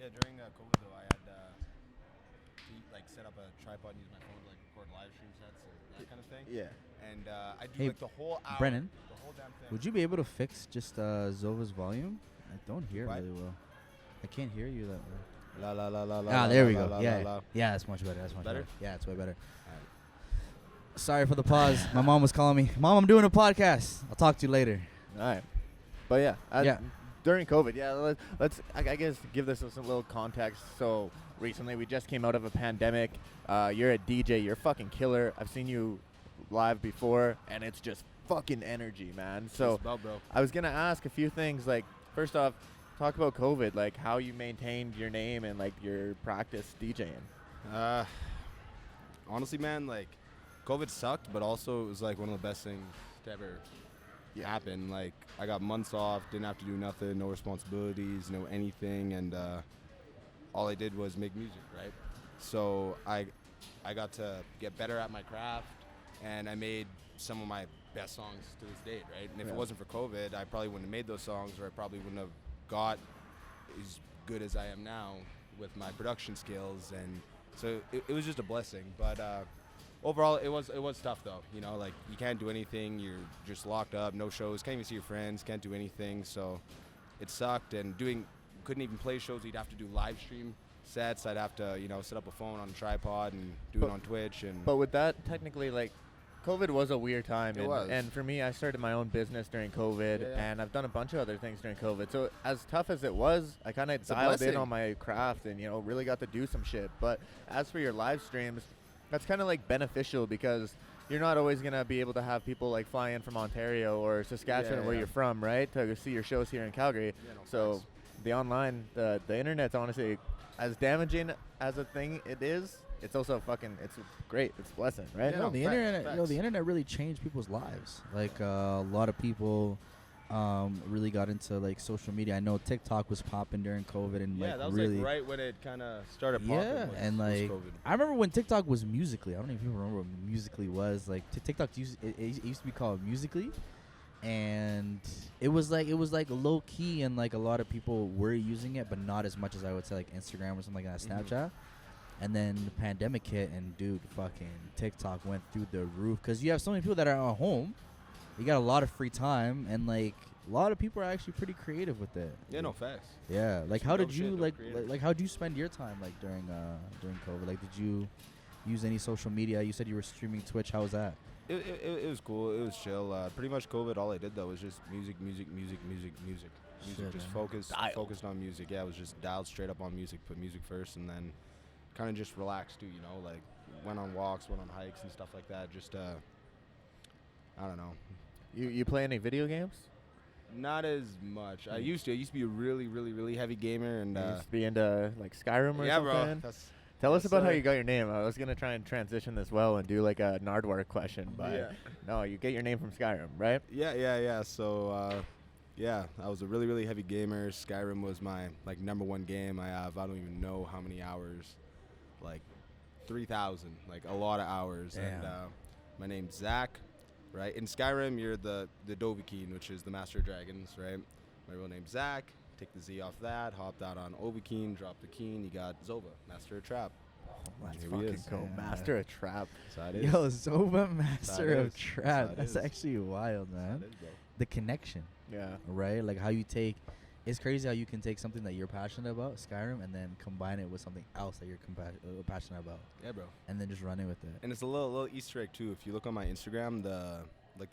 Yeah, during COVID though, I had to like set up a tripod and use my phone to like record live stream sets and that kind of thing. Yeah. And I do Hey, like the whole hour. Brennan, the whole damn thing. would you be able to fix just Zovah's volume? I don't hear it What? really well. I can't hear you that well. La la la la la. Ah, la, there la, we la, go. la, Yeah, la, la. yeah, that's much better. That's much Better? better. Yeah, it's way better. Alright. Sorry for the pause. My mom was calling me. Mom, I'm doing a podcast. I'll talk to you later. All right. But yeah. Yeah. During COVID, let's I guess give this some little context. So recently we just came out of a pandemic. You're a DJ. You're a fucking killer. I've seen you live before, and it's just fucking energy, man. So Just about, bro. I was gonna ask a few things. Like, first off, talk about COVID. Like, how you maintained your name and like your practice DJing. Honestly, man, like COVID sucked, but also it was like one of the best things to ever happen. Like I got months off, didn't have to do nothing, no responsibilities, no anything, and all I did was make music, right? So I got to get better at my craft, and I made some of my best songs to this date, right? And if it wasn't for COVID, I probably wouldn't have made those songs, or I probably wouldn't have got as good as I am now with my production skills. And so it was just a blessing. But overall, it was tough though. You know, like you can't do anything. You're just locked up, no shows, can't even see your friends, can't do anything. So it sucked. And couldn't even play shows. You'd have to do live stream sets. I'd have to, set up a phone on a tripod and do it on Twitch. But with that, technically, like, COVID was a weird time. It was. And for me, I started my own business during COVID, and I've done a bunch of other things during COVID. So as tough as it was, I kind of dialed in on my craft and, really got to do some shit. But as for your live streams, that's kind of like beneficial because you're not always going to be able to have people like fly in from Ontario or Saskatchewan where you're from, right? To see your shows here in Calgary. Yeah, no, so facts. the online, the internet's honestly as damaging as a thing it is. It's also it's great. It's a blessing, right? Yeah, No, no, the facts, internet, facts. the internet really changed people's lives. Like a lot of people really got into like social media. I know TikTok was popping during COVID, and that was really, like right when it kind of started popping. yeah, and was like COVID. I remember when TikTok was Musically. I don't know if you remember what Musically was. Like TikTok used it used to be called Musically, and it was like low key, and like a lot of people were using it, but not as much as I would say like Instagram or something like that, Snapchat. And then the pandemic hit, and dude, fucking TikTok went through the roof because you have so many people that are at home. You got a lot of free time, and like a lot of people are actually pretty creative with it. Yeah, no facts. Yeah, like Some how dope did you shit, dope creators. like how did you spend your time like during COVID? Like, did you use any social media? You said you were streaming Twitch. How was that? It was cool. It was chill. Pretty much COVID, all I did though was just music. Shit, Just man. focused on music. Yeah, it was just dialed straight up on music. Put music first, and then kind of just relaxed too. Like went on walks, went on hikes and stuff like that. Just I don't know. You play any video games? Not as much. I used to. I used to be a really, really, really heavy gamer, and You used to be into like Skyrim or yeah, something? bro. Tell us Yes, about how sir. you got your name. I was going to try and transition this well and do like a Nardwar question, but Yeah. no, you get your name from Skyrim, right? Yeah. So, I was a really, really heavy gamer. Skyrim was my like number one game. I don't even know how many hours, like 3,000, like a lot of hours. Damn. And my name's Zach, right? In Skyrim, you're the Dovahkiin, which is the Master of Dragons, right? My real name's Zach. Take the Z off that. Hopped out on Ovahkiin, dropped the Keen. You got Zovah, Master of Trap. Let's Here he fucking is. go. Yeah. Master of Trap. That's how it is. Yo, Zovah, Master That of is. Trap. That That's is. actually wild, man. That is, bro. The connection, Yeah. right? Like how you take. It's crazy how you can take something that you're passionate about, Skyrim, and then combine it with something else that you're passionate about, Yeah, bro. and then just running with it. And it's a little Easter egg too. If you look on my Instagram, the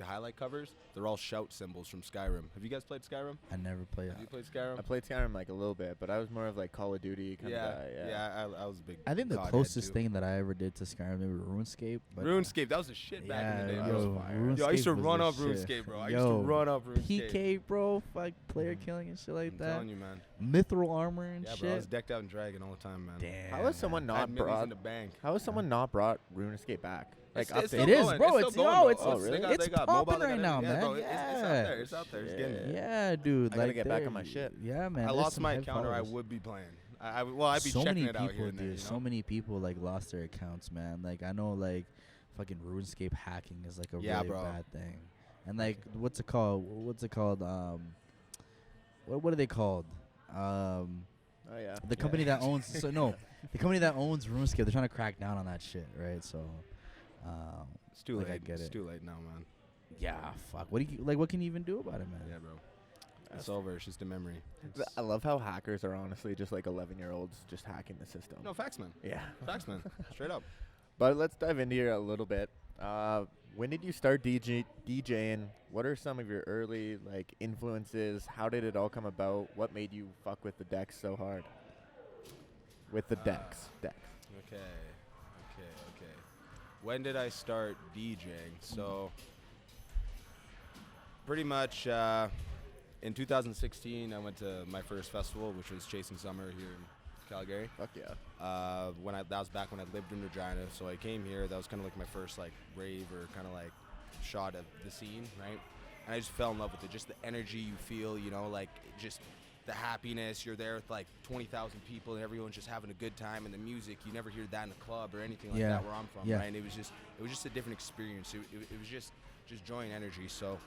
highlight covers, they're all shout symbols from Skyrim. Have you guys played Skyrim? I never played. Have you played Skyrim? I played Skyrim like a little bit, but I was more of like Call of Duty kind of guy. Yeah. I was a big. I think the godhead, closest too. thing that I ever did to Skyrim maybe RuneScape. But RuneScape, that was the shit back in the day. yeah, bro. yo, Yo, I used to RuneScape was run the up shit. RuneScape, bro. I used Yo, to run up RuneScape. PK, bro, like player killing and shit like I'm that. telling you, man. Mithril armor and Yeah, bro. I was shit. decked out in Dragon all the time, man. Damn. How has someone I had not millions brought? in the bank. How has someone not brought RuneScape back? Like It's still It is, going. bro. It's It's still going, bro. it's Oh, really? it's They got popping mobile, they right got now, everything. man. Yeah, bro, it's out there. It's out there. It's getting Shit. it. Yeah, dude. I gotta like get back there- on my shit. Yeah, man. I there's lost some my head account, or I followers. would be playing. I'd be So checking many it out here people, and there. dude. You So know? many people like lost their accounts, man. Like I know, like fucking RuneScape hacking is like a Yeah, really bro. bad thing. And like, what's it called? What are they called? Oh yeah. The company that owns the company that owns RuneScape, they're trying to crack down on that shit, right? So, It's too late. I get it's it. too late now, man. Yeah, fuck. What do you like? What can you even do about it, man? Yeah, bro. It's over. It's just a memory. I love how hackers are honestly just like 11-year-olds just hacking the system. No, facts, man. Yeah. Facts, man. Straight up. But let's dive into here a little bit. When did you start DJing? What are some of your early like influences? How did it all come about? What made you fuck with the decks so hard? With the decks. Okay. When did I start DJing? So, pretty much in 2016, I went to my first festival, which was Chasing Summer here in Calgary. Fuck yeah. That was back when I lived in Regina, so I came here. That was kind of like my first like rave or kind of like shot of the scene, right? And I just fell in love with it. Just the energy you feel, you know, like just the happiness. You're there with like 20,000 people and everyone's just having a good time, and the music, you never hear that in a club or anything like that where I'm from, right? And it was just a different experience. It was just joy and energy. So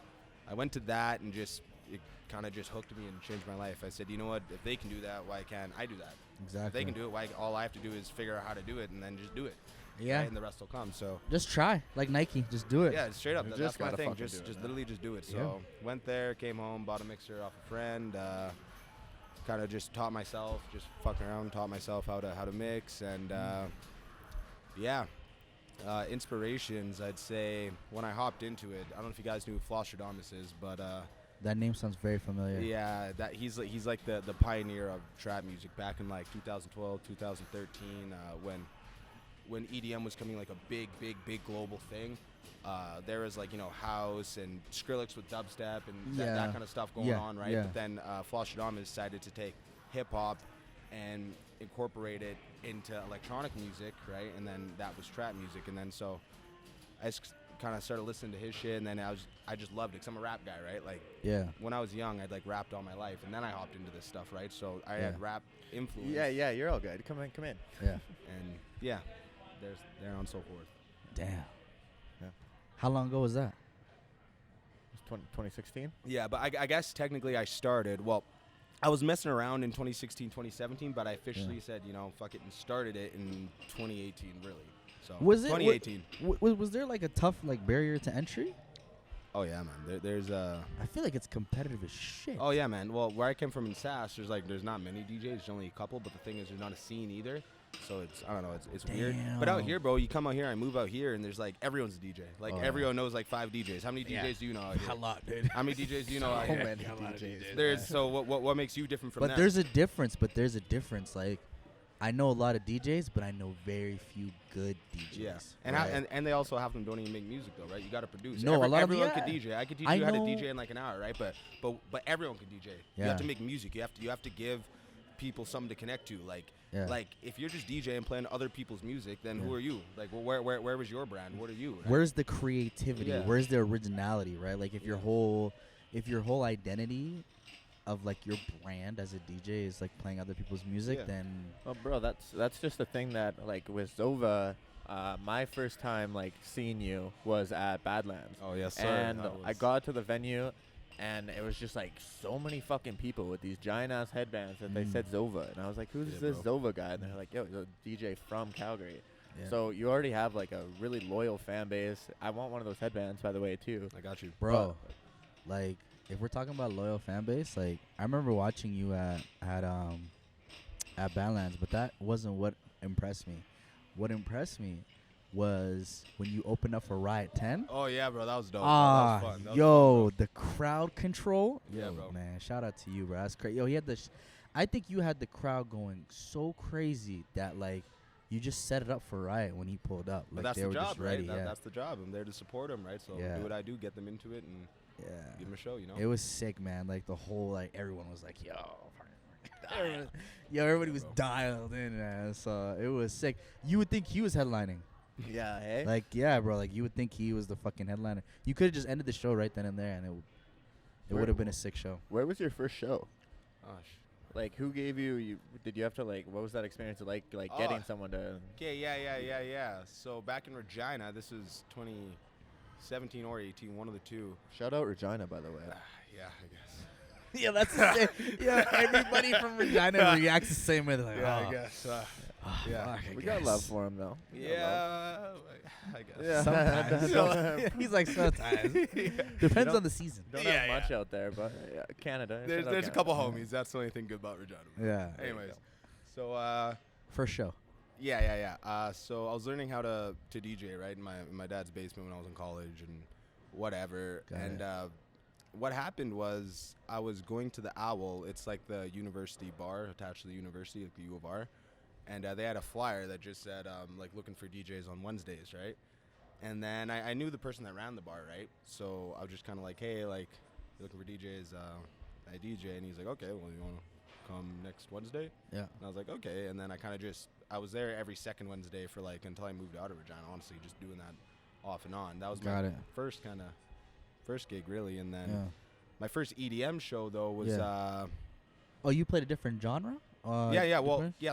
I went to that, and it kind of just hooked me and changed my life. I said, you know what, if they can do that, why can't I do that? Exactly. If they can do it, all I have to do is figure out how to do it and then just do it. Yeah. Right? And the rest will come. So just try, like Nike, just do it. Yeah, straight up. That's my thing. Just literally just do it. So went there, came home, bought a mixer off a friend. Kind of just taught myself, just fucking around, taught myself how to mix, and inspirations. I'd say when I hopped into it, I don't know if you guys knew who Flosstradamus is, but that name sounds very familiar. yeah, that he's like the pioneer of trap music back in like 2012, 2013, when EDM was coming like a big global thing. There was like, you know, house and Skrillex with dubstep and that kind of stuff going on, right? But then Flosstradamus decided to take hip hop and incorporate it into electronic music, right? And then that was trap music. And then so I kind of started listening to his shit, and then I just loved it, because I'm a rap guy, right? Like, when I was young, I'd like rapped all my life, and then I hopped into this stuff, right? So I had rap influence. Yeah, you're all good. Come in. Yeah. And there's there on so forth. Damn. Yeah. How long ago was that? It was 2016. Yeah, but I guess technically I started, well, I was messing around in 2016, 2017, but I officially said, you know, fuck it, and started it in 2018, really. So was it 2018? Was there like a tough like barrier to entry? Oh yeah, man. There's I feel like it's competitive as shit. Oh yeah, man. Well, where I came from in Sask, there's not many DJs. There's only a couple. But the thing is, there's not a scene either. So I don't know. It's weird. But out here, bro, you come out here, I move out here, and there's like everyone's a DJ. Like everyone knows like 5 DJs. How many DJs do you know out here? A lot, dude. How many DJs do you know out here? Many DJs. There's so what makes you different from But them? there's a difference. Like, I know a lot of DJs, but I know very few good DJs. Yeah, right? and they also have them don't even make music though, right? You got to produce. No, a lot of everyone could DJ. I could teach you how to DJ in like an hour, right? But everyone can DJ. You have to make music. You have to give people something to connect to. Like if you're just DJing playing other people's music, then who are you? Like, well, where was your brand? What are you? Right? Where's the creativity? Where's the originality? Right? Like if your whole identity of like your brand as a DJ is like playing other people's music, then well, bro, that's just the thing that like with Zovah, my first time like seeing you was at Badlands. Oh yes, sir. And I got to the venue, and it was just like so many fucking people with these giant ass headbands that they said Zovah, and I was like, who's this Zovah guy? And they're like, yo, he's a DJ from Calgary. Yeah. So you already have like a really loyal fan base. I want one of those headbands, by the way, too. I got you, bro. Like, if we're talking about loyal fan base, like I remember watching you at Badlands, but that wasn't what impressed me. What impressed me was when you opened up for Riot 10. Oh yeah, bro, that was dope. Ah, that was fun. yo, the crowd control. Yeah, yo, bro. Man, shout out to you, bro. That's crazy. Yo, he had I think you had the crowd going so crazy that like you just set it up for Riot when he pulled up. Like, that's they the were job, just ready. right? That's the job. I'm there to support him, right? So do what I do, get them into it, and give them a show. You know, it was sick, man. Like the whole everyone was like, yo. Everybody was dialed in, man. So it was sick. You would think he was headlining. Yeah, hey? Like, yeah, bro. Like, you would think he was the fucking headliner. You could have just ended the show right then and there, and it would have been a sick show. Where was your first show? Gosh. Like, who gave you? Did you have to what was that experience like getting someone to? Okay, yeah. So back in Regina, this was 2017 or 18, one of the two. Shout out Regina, by the way. Yeah, I guess. Yeah, that's the same. Yeah, everybody from Regina reacts the same way. They're like, I guess. Yeah, we got love for him though. Yeah, I guess. Yeah. Sometimes. He's like, sometimes. Depends on the season. Don't have much out there, but Canada. There's a couple homies. That's the only thing good about Regina. Yeah. Anyways, so First show. Yeah. So I was learning how to DJ, right, in my dad's basement when I was in college and whatever. What happened was I was going to the Owl. It's like the university bar attached to the university, like the U of R. And they had a flyer that just said, like, looking for DJs on Wednesdays, right? And then I knew the person that ran the bar, right? So I was just kind of like, hey, like, looking for DJs, I DJ. And he's like, okay, well, you want to come next Wednesday? Yeah. And I was like, okay. And then I kind of I was there every second Wednesday for, like, until I moved out of Regina, honestly, just doing that off and on. That was my first gig, really. And then my first EDM show, though, was... Oh, you played a different genre?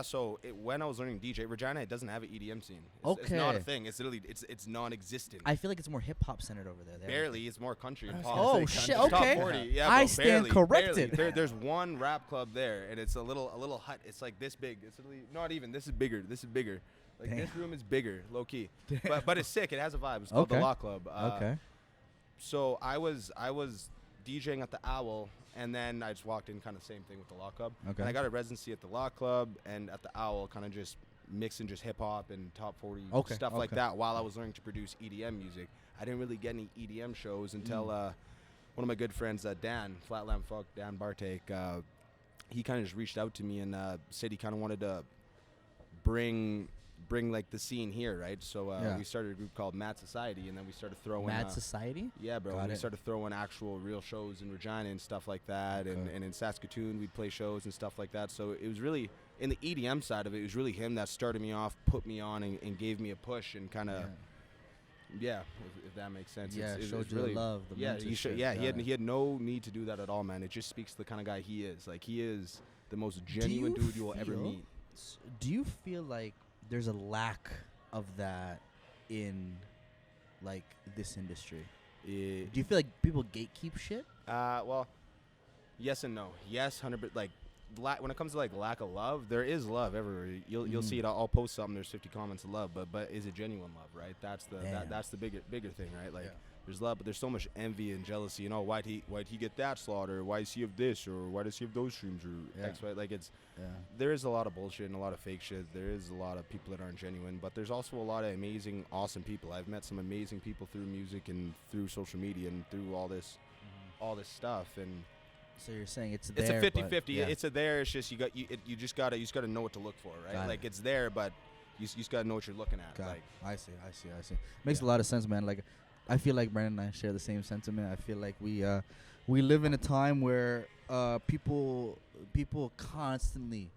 So when I was learning DJ, Regina, it doesn't have an EDM scene. It's not a thing. It's literally it's non-existent. I feel like it's more hip hop centered over there. Barely, it's more country and pop. Oh shit! Okay, top 40. Yeah, I stand corrected. There's one rap club there, and it's a little hut. It's like this big. It's literally not even. This is bigger. Like this room is bigger, low key. But it's sick. It has a vibe. It's called the Law Club. So I was DJing at the Owl. And then I just walked in, kind of same thing with the Law Club. Okay. And I got a residency at the Law Club and at the Owl, kind of just mixing just hip hop and top 40 stuff like that while I was learning to produce EDM music. I didn't really get any EDM shows until one of my good friends, Dan, Flatland Fuck, Dan Bartek, he kind of just reached out to me and said he kind of wanted to bring like the scene here, right? So we started a group called Mad Society, and then we started throwing Mad Society. Yeah, bro. We started throwing actual real shows in Regina and stuff like that, and in Saskatoon we'd play shows and stuff like that. So it was really in the EDM side of it. It was really him that started me off, put me on, and gave me a push, and kind of if that makes sense. Yeah, it showed you really, the love. He had no need to do that at all, man. It just speaks to the kind of guy he is. Like, he is the most genuine dude you will ever meet. Do you feel like there's a lack of that in, like, this industry? Do you feel like people gatekeep shit? Well, yes and no. Yes, 100%. Like, when it comes to, like, lack of love, there is love everywhere. You'll see it. I'll post something. There's 50 comments of love, but is it genuine love, right? That's the bigger thing, right? Like, there's love, but there's so much envy and jealousy. You know, why'd he get that slaughter? Why does he have this, or why does he have those streams, or X, Y? Like, there is a lot of bullshit and a lot of fake shit. There is a lot of people that aren't genuine, but there's also a lot of amazing, awesome people. I've met some amazing people through music and through social media and through all this stuff. And so you're saying it's there. It's a 50-50. It's there. It's just you just gotta know what to look for, right? Like, it's there, but you just gotta know what you're looking at. Like, I see. Makes a lot of sense, man. Like, I feel like Brandon and I share the same sentiment. I feel like we live in a time where people constantly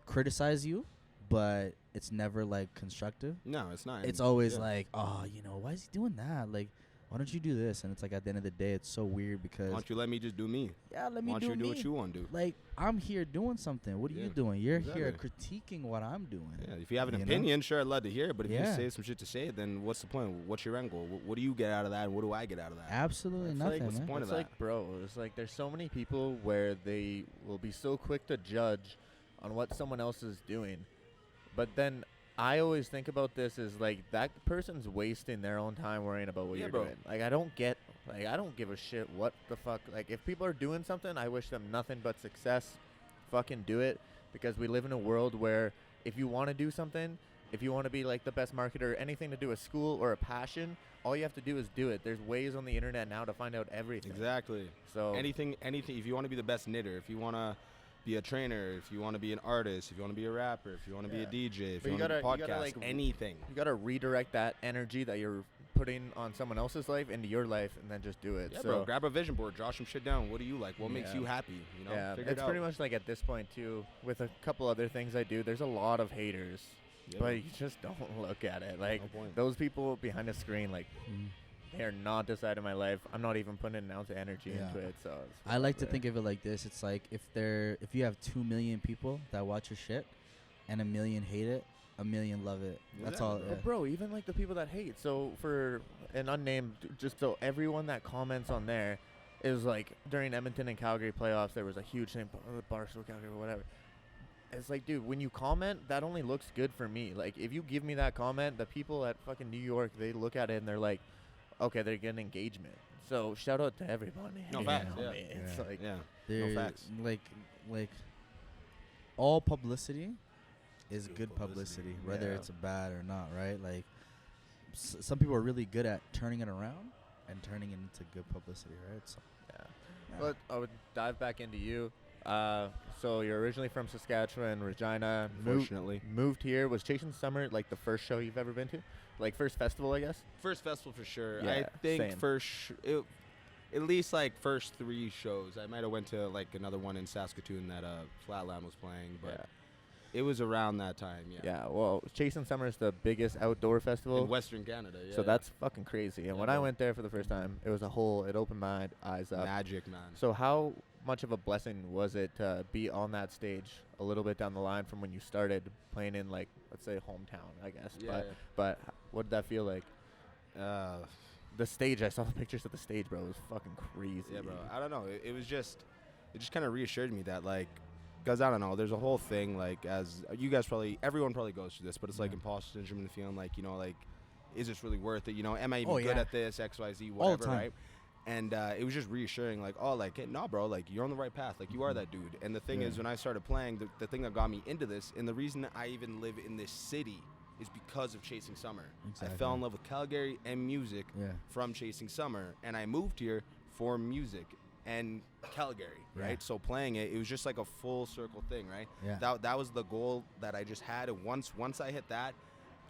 criticize you, but it's never, like, constructive. No, it's not. It's always like, oh, why is he doing that? Like, why don't you do this? And it's like, at the end of the day, it's so weird because... Why don't you let me just do me? Yeah, let me do me. Why don't you do what you want to do? Like, I'm here doing something. What are you doing? You're here critiquing what I'm doing. Yeah, if you have an opinion, sure, I'd love to hear it. But if you just say some shit to say it, then what's the point? What's your end goal? What do you get out of that, and what do I get out of that? Absolutely nothing, like, man. What's the point of that? It's like, bro, it's like there's so many people where they will be so quick to judge on what someone else is doing. But then... I always think about this as, like, that person's wasting their own time worrying about what you're doing. Like, I don't give a shit what the fuck. Like, if people are doing something, I wish them nothing but success. Fucking do it. Because we live in a world where if you want to do something, if you want to be, like, the best marketer, anything to do with school or a passion, all you have to do is do it. There's ways on the internet now to find out everything. Exactly. So anything. If you want to be the best knitter, if you want to be a trainer, if you want to be an artist, if you want to be a rapper, if you want to be a DJ, if you want to be a podcast, like, anything. You got to redirect that energy that you're putting on someone else's life into your life, and then just do it. Yeah, bro. Grab a vision board, draw some shit down. What do you like? What makes you happy? Figure it's pretty much like at this point too. With a couple other things I do, there's a lot of haters, but you just don't look at it. Like, those people behind the screen, like. They are not deciding my life. I'm not even putting an ounce of energy into it. So I like to think of it like this. It's like if you have 2 million people that watch your shit, and 1 million hate it, 1 million love it. That's all. Yeah. Bro, even like the people that hate. So for an unnamed, just so everyone that comments on there, it was like during Edmonton and Calgary playoffs, there was a huge thing, Barstool, Calgary, or whatever. It's like, dude, when you comment, that only looks good for me. Like, if you give me that comment, the people at fucking New York, they look at it and they're like, okay, they're getting engagement. So shout out to everybody. No facts. Yeah. It's like, no facts. Like all publicity is good publicity, whether it's bad or not, right? Like some people are really good at turning it around and turning it into good publicity, right? So, But I would dive back into you. So you're originally from Saskatchewan, Regina. Unfortunately. Moved here. Was Chasing Summer like the first show you've ever been to? Like first festival, I guess? First festival for sure. Yeah, I think same. at least like first 3 shows. I might have went to like another one in Saskatoon that Flatland was playing, but it was around that time. Yeah. Well, Chasing Summer is the biggest outdoor festival in Western Canada. Yeah. So that's fucking crazy. And when I went there for the first time, it was it opened my eyes up. Magic, man. So how much of a blessing was it to be on that stage a little bit down the line from when you started playing in, like, let's say hometown, I guess. But what did that feel like? The stage, I saw the pictures of the stage, bro. It was fucking crazy. Yeah, bro. I don't know. It just kind of reassured me that, like, because I don't know, there's a whole thing, like, as you guys everyone probably goes through this, but it's like imposter syndrome and feeling like, you know, like, is this really worth it? You know, am I even good at this, X, Y, Z, whatever, right? And it was just reassuring, like, oh, like, hey, nah, bro, like, you're on the right path. Like, you are that dude. And the thing is, when I started playing, the thing that got me into this, and the reason I even live in this city is because of Chasing Summer. Exactly. I fell in love with Calgary and music from Chasing Summer, and I moved here for music and Calgary, right? So playing it was just like a full circle thing, right? Yeah. That was the goal that I just had, and once I hit that,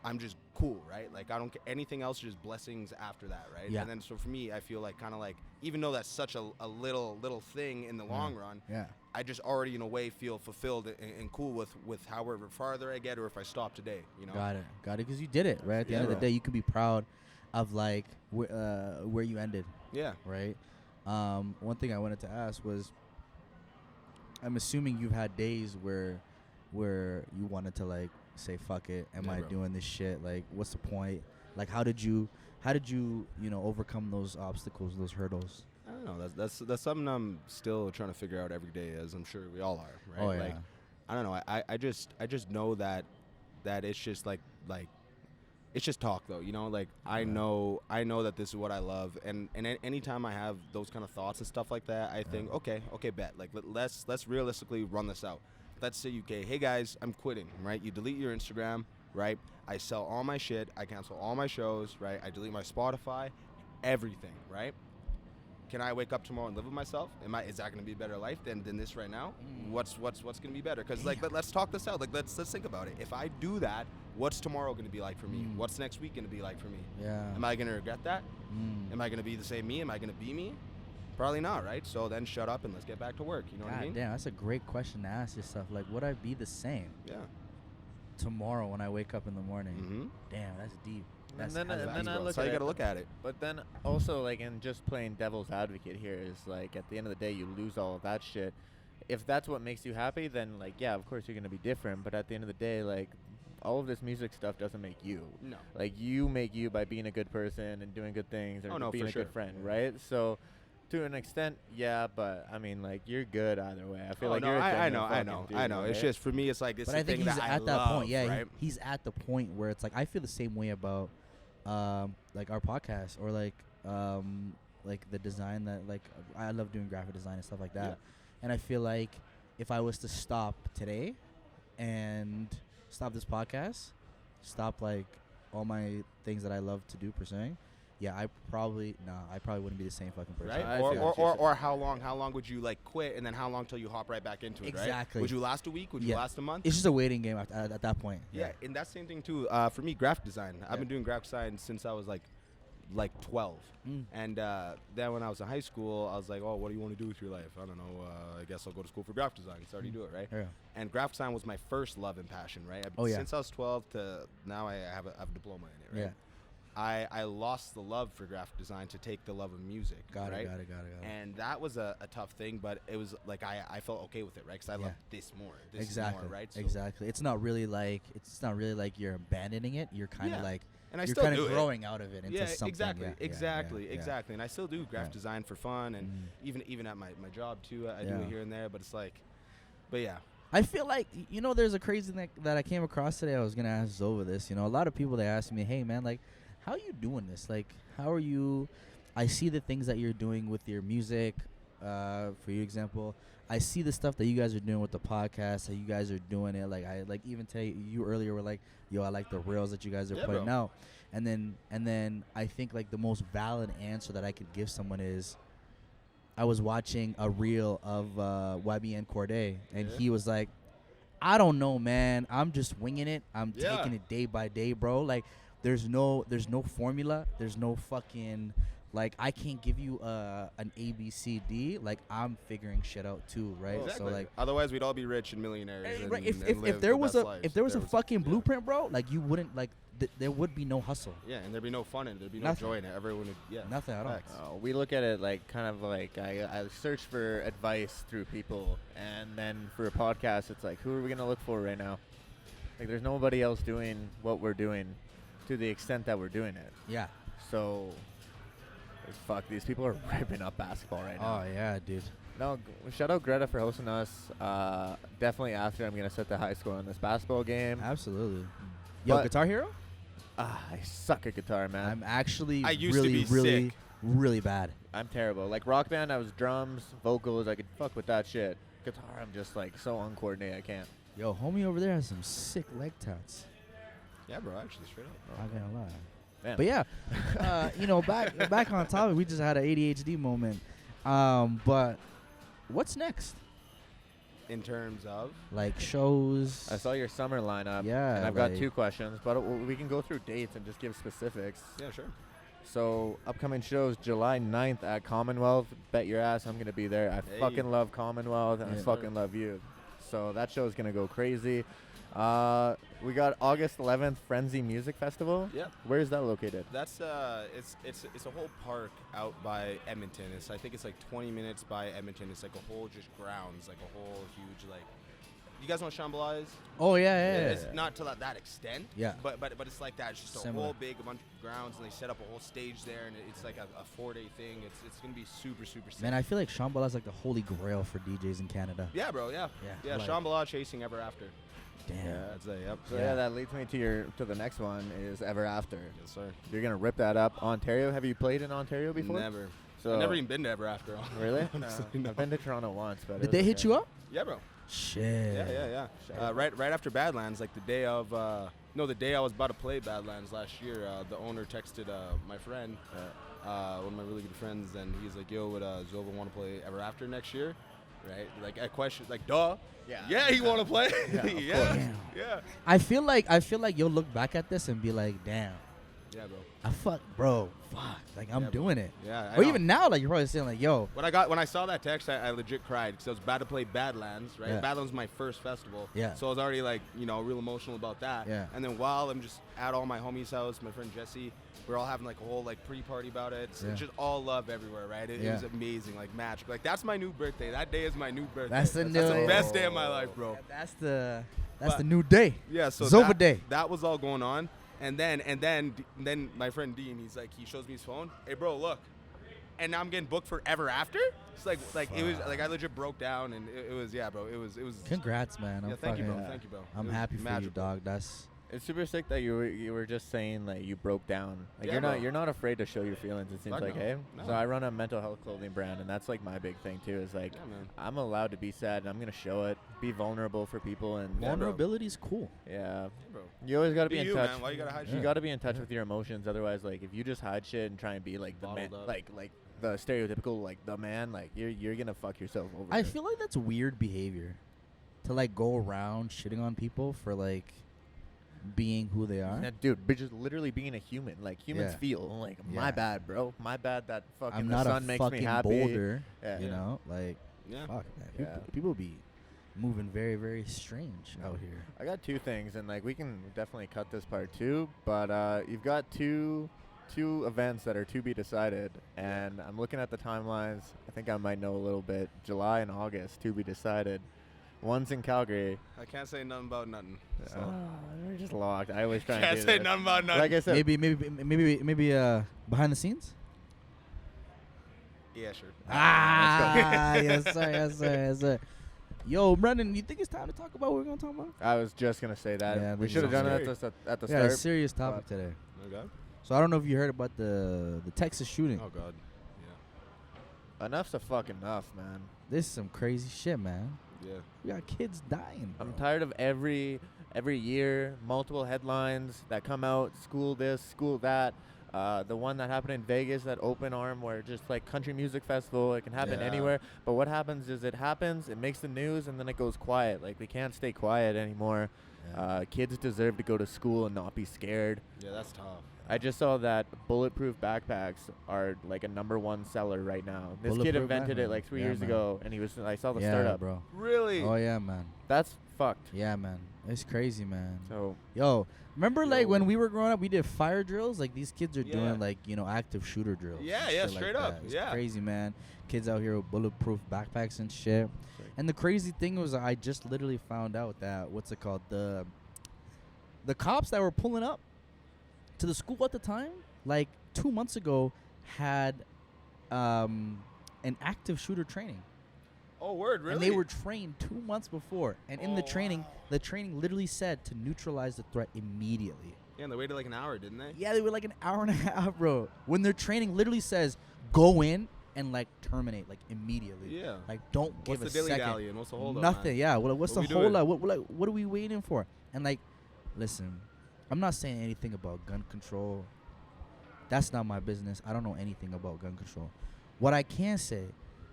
I'm just cool, right? Like, I don't get anything else, just blessings after that, right? Yeah. And then so for me, I feel like kind of like, even though that's such a little thing in the long run, I just already in a way feel fulfilled and cool with however farther I get, or if I stop today, you know? Got it, because you did it, right? At the end of the day, you could be proud of, like, where you ended. Yeah. Right? One thing I wanted to ask was, I'm assuming you've had days where you wanted to, like, say fuck it, am I doing this shit, like, what's the point? Like, how did you overcome those obstacles, those hurdles? I don't know, that's something I'm still trying to figure out every day, as I'm sure we all are, right? Like, I don't know, I just know that it's just like it's just talk, though, you know, like, I know that this is what I love, and anytime I have those kind of thoughts and stuff like that, I think, okay, bet, like, let's realistically run this out. Let's say hey guys, I'm quitting, right? You delete your Instagram, right? I sell all my shit, I cancel all my shows, right? I delete my Spotify, everything, right? Can I wake up tomorrow and live with myself? Is that going to be a better life than this right now? What's going to be better? Because, like, let's talk this out. Like, let's think about it. If I do that, what's tomorrow going to be like for me? What's next week going to be like for me? Yeah. Am I going to regret that? Am I going to be the same me? Am I going to be me? Probably not, right? So then shut up and let's get back to work. You know what I mean? Damn, that's a great question to ask yourself. Like, would I be the same? Yeah. Tomorrow when I wake up in the morning. Mm-hmm. Damn, that's deep. That's how you got to look at it. But then also, like, in just playing devil's advocate here is, like, at the end of the day, you lose all of that shit. If that's what makes you happy, then, like, yeah, of course you're going to be different. But at the end of the day, like, all of this music stuff doesn't make you. No. Like, you make you by being a good person and doing good things or being a good friend, right? So to an extent, yeah, but I mean, like, you're good either way. I feel like you're. I know. Right? It's just for me, it's like it's. But I think he's at that point. Yeah, right? He's at the point where it's like I feel the same way about, like our podcast or like the design that like I love doing graphic design and stuff like that, and I feel like if I was to stop today, and stop this podcast, stop like all my things that I love to do pursuing. Yeah, I probably wouldn't be the same fucking person. Right? Or how long would you like quit, and then how long till you hop right back into it, exactly. Right? Would you last a week? Would you last a month? It's just a waiting game at that point. Yeah, and that's the same thing too. For me, graphic design. I've been doing graphic design since I was like 12. And then when I was in high school, I was like, oh, what do you want to do with your life? I don't know. I guess I'll go to school for graphic design. So I already do it, right? Yeah. And graphic design was my first love and passion, right? Since I was 12 to now I have a diploma in it, right? Yeah. I lost the love for graphic design to take the love of music. Got it. And that was a tough thing, but it was like I felt okay with it, right? Because I love this more. This is more, right? So exactly. It's not really like you're abandoning it. You're kind of like And I you're still kind do of it. growing out of it into something. Exactly. And I still do graphic design for fun, and even at my job too, I do it here and there. But it's like, but yeah. I feel like, you know, there's a crazy thing that I came across today. I was gonna ask Zovah this. You know, a lot of people, they ask me, hey man, like, how are you doing this? Like, how are you? I see the things that you're doing with your music. For your example, I see the stuff that you guys are doing with the podcast. How you guys are doing it. Like, I like even tell you earlier were like, yo, I like the reels that you guys are putting out. And then I think like the most valid answer that I could give someone is, I was watching a reel of YB and Corday, and he was like, I don't know, man. I'm just winging it. I'm taking it day by day, bro. Like, there's no formula. There's no fucking, like, I can't give you an ABCD. Like, I'm figuring shit out too, right? Exactly. So like, otherwise we'd all be rich and millionaires. right. And If there was a fucking blueprint, bro, like, you wouldn't like. There would be no hustle. Yeah, and there'd be no fun in it. There'd be no joy in it. Everyone would, nothing at all. We look at it like kind of like I search for advice through people, and then for a podcast, it's like, who are we gonna look for right now? Like, there's nobody else doing what we're doing to the extent that we're doing it. Yeah. So, fuck, these people are ripping up basketball right now. Oh yeah, dude. No, shout out Greta for hosting us. Definitely after, I'm gonna set the high score on this basketball game. Absolutely. Yo, But Guitar Hero? I suck at guitar, man. I'm actually I used to be sick. really bad. I'm terrible. Like, Rock Band, I was drums, vocals, I could fuck with that shit. Guitar, I'm just like so uncoordinated, I can't. Yo, homie over there has some sick leg tats. Yeah, bro, actually, straight up. Not gonna lie. Man. But yeah, you know, back on topic, we just had an ADHD moment. But what's next? In terms of? Like shows. I saw your summer lineup. Yeah. And I've got 2 questions, but we can go through dates and just give specifics. Yeah, sure. So, upcoming shows, July 9th at Commonwealth. Bet your ass I'm going to be there. I fucking love Commonwealth, and I fucking love you. So, that show's going to go crazy. We got August 11th, Frenzy Music Festival. Yep. Where is that located? That's it's a whole park out by Edmonton. I think it's like 20 minutes by Edmonton. It's like a whole just grounds, like a whole huge like. You guys know what Shambhala is? Oh yeah. It's not to that extent. Yeah. But it's like that. It's just Similar. a whole big bunch of grounds, and they set up a whole stage there, and it's like a 4-day thing. It's gonna be super sick. Man, I feel like Shambhala is like the holy grail for DJs in Canada. Yeah, bro. Yeah. Like, Shambhala chasing ever after. Damn. Yeah, I'd say, yep. So yeah, that leads me to the next one is Ever After. Yes, sir. You're gonna rip that up. Ontario. Have you played in Ontario before? Never. So I've never even been to Ever After. Really? Honestly, no. I've been to Toronto once, but Did they hit you up? Yeah, bro. Shit. Yeah. Right after Badlands, like the day I was about to play Badlands last year, the owner texted my friend, one of my really good friends, and he's like, "Yo, would Zovah want to play Ever After next year?" Right? Like, I questioned, like, duh. Yeah, he want to play. Yeah. I feel like you'll look back at this and be like, damn. Yeah, bro. Like, I'm doing it. Yeah. Or even now, like, you're probably saying, like, yo. When I saw that text, I legit cried because I was about to play Badlands, right? Yeah. Badlands was my first festival. Yeah. So I was already, like, real emotional about that. Yeah. And then while I'm just at all my homies' house, my friend Jesse, we're all having, like, a whole, like, pre-party about it. It's just all love everywhere, right? It was amazing, like, magic. Like, that's my new birthday. That day is my new birthday. That's the best day of my life, bro. That's the new day. Yeah, so Zovah day. That was all going on. And then my friend Dean, he shows me his phone. Hey, bro, look. And now I'm getting booked for Ever After? It's like it was like I legit broke down, and it was bro. It was. Congrats, man. Thank you, bro. Thank you, bro. I'm happy for you, dog. It's super sick that you were just saying like you broke down. Like Yeah, you're not afraid to show your feelings. It seems Fuck like, no. hey. No. So I run a mental health clothing brand, and that's like my big thing too. Is like I'm allowed to be sad, and I'm gonna show it. Be vulnerable for people, and vulnerability is cool. Yeah, bro. You always gotta be in touch. Man. Why you gotta hide shit? You gotta be in touch with your emotions. Otherwise, like if you just hide shit and try and be like the man, like the stereotypical like the man, like you're gonna fuck yourself over. I feel like that's weird behavior, to like go around shitting on people for like being who they are. Yeah, dude, but just literally being a human. Like humans feel like my bad, bro. My bad that fucking I'm the not sun a makes me fucking happy. boulder. Yeah. You know, like fuck, man. People be moving very, very strange out here. I got 2 things, and like we can definitely cut this part too. But you've got two events that are to be decided, and I'm looking at the timelines. I think I might know a little bit. July and August to be decided. One's in Calgary. I can't say nothing about nothing. So. We're just locked. I always try and Can't do say this. nothing about nothing. Like I said, maybe behind the scenes. Yeah, sure. Yes sir. Yo, Brendan, you think it's time to talk about what we're gonna talk about? I was just gonna say that. Yeah, we should have done it at the start. Yeah, a serious topic today. Okay. So I don't know if you heard about the Texas shooting. Oh God. Yeah. Enough's a fuck enough, man. This is some crazy shit, man. Yeah. We got kids dying. Bro. I'm tired of every year multiple headlines that come out. School this, school that. The one that happened in Vegas, that open arm where just like country music festival, it can happen anywhere. But what happens is it makes the news, and then it goes quiet. Like, we can't stay quiet anymore. Yeah. Kids deserve to go to school and not be scared. Yeah, that's tough. I just saw that Bulletproof backpacks are like a #1 seller right now. This kid invented it like 3 years ago, and I saw the startup. Bro. Really? Oh yeah, man. That's fucked. Yeah, man. It's crazy, man. So, remember like when we were growing up, we did fire drills. Like, these kids are doing like, active shooter drills. Yeah, straight up. It's crazy, man. Kids out here with bulletproof backpacks and shit. And the crazy thing was, I just literally found out that the cops that were pulling up to the school at the time, like 2 months ago, had an active shooter training. Oh, word, really? And they were trained 2 months before. And in the training literally said to neutralize the threat immediately. Yeah, and they waited like an hour, didn't they? Yeah, they were like an hour and a half, bro. When their training literally says, go in and like terminate, like immediately. Yeah. Like, don't give a second. What's the dilly-dally and what's the hold up? Nothing, yeah. What's the hold up? What are we waiting for? And like, listen, I'm not saying anything about gun control. That's not my business. I don't know anything about gun control. What I can say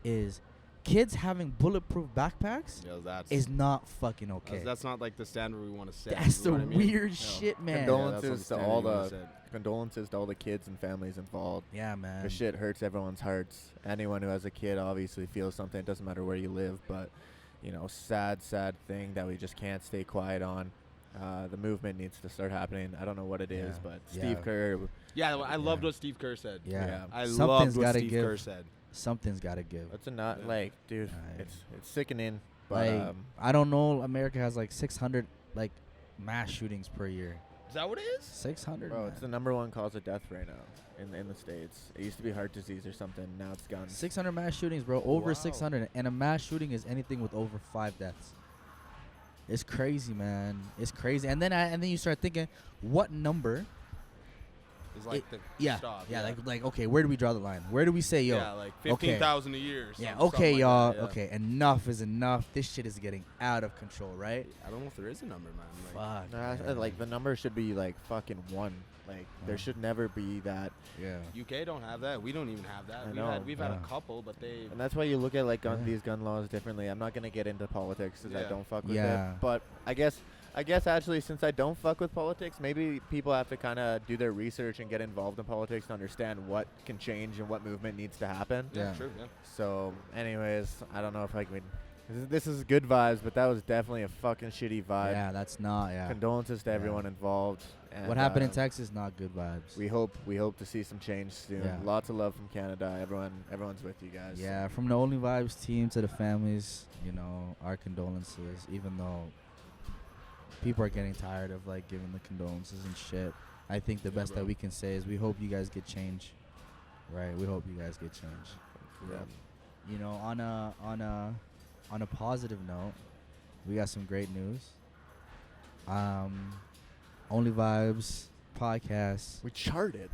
is, kids having bulletproof backpacks is not fucking okay. That's not like the standard we want to set. That's the weird shit, man. Condolences to all the kids and families involved. Yeah, man. The shit hurts everyone's hearts. Anyone who has a kid obviously feels something. It doesn't matter where you live, but sad thing that we just can't stay quiet on. The movement needs to start happening. I don't know what it is, but Steve Kerr. Yeah, I loved what Steve Kerr said. Yeah. I loved what Steve Kerr said. Something's got to give. It's dude, it's sickening. But like, I don't know. America has like 600 like mass shootings per year. Is that what it is? 600. Bro, man. it's the #1 cause of death right now in the States. It used to be heart disease or something. Now it's guns. 600 mass shootings, bro. Over 600. And a mass shooting is anything with over 5 deaths. It's crazy, man. It's crazy. And then you start thinking, what number? Is like stop. Yeah. Like okay, where do we draw the line? Where do we say, yo? Yeah, like 15,000 a year. Yeah, okay, like y'all. That, yeah. Okay, enough is enough. This shit is getting out of control, right? I don't know if there is a number, man. Fuck. Like, the number should be like fucking 1. Like, there should never be that. Yeah. UK don't have that. We don't even have that. We've had a couple, but they. And that's why you look at like these gun laws differently. I'm not gonna get into politics because I don't fuck with it. But I guess actually, since I don't fuck with politics, maybe people have to kind of do their research and get involved in politics to understand what can change and what movement needs to happen. Yeah, true. Yeah. So, anyways, I don't know if I can. This is good vibes, but that was definitely a fucking shitty vibe. Yeah, that's not. Yeah. Condolences to everyone involved. And what happened in Texas? Not good vibes. We hope to see some change soon. Yeah. Lots of love from Canada. Everyone's with you guys. Yeah, from the Onlyvibes team to the families, our condolences. Even though people are getting tired of like giving the condolences and shit, I think the best that we can say is we hope you guys get change. Right? We hope you guys get change. Yeah. On a positive note, we got some great news. Onlyvibes Podcast. We charted.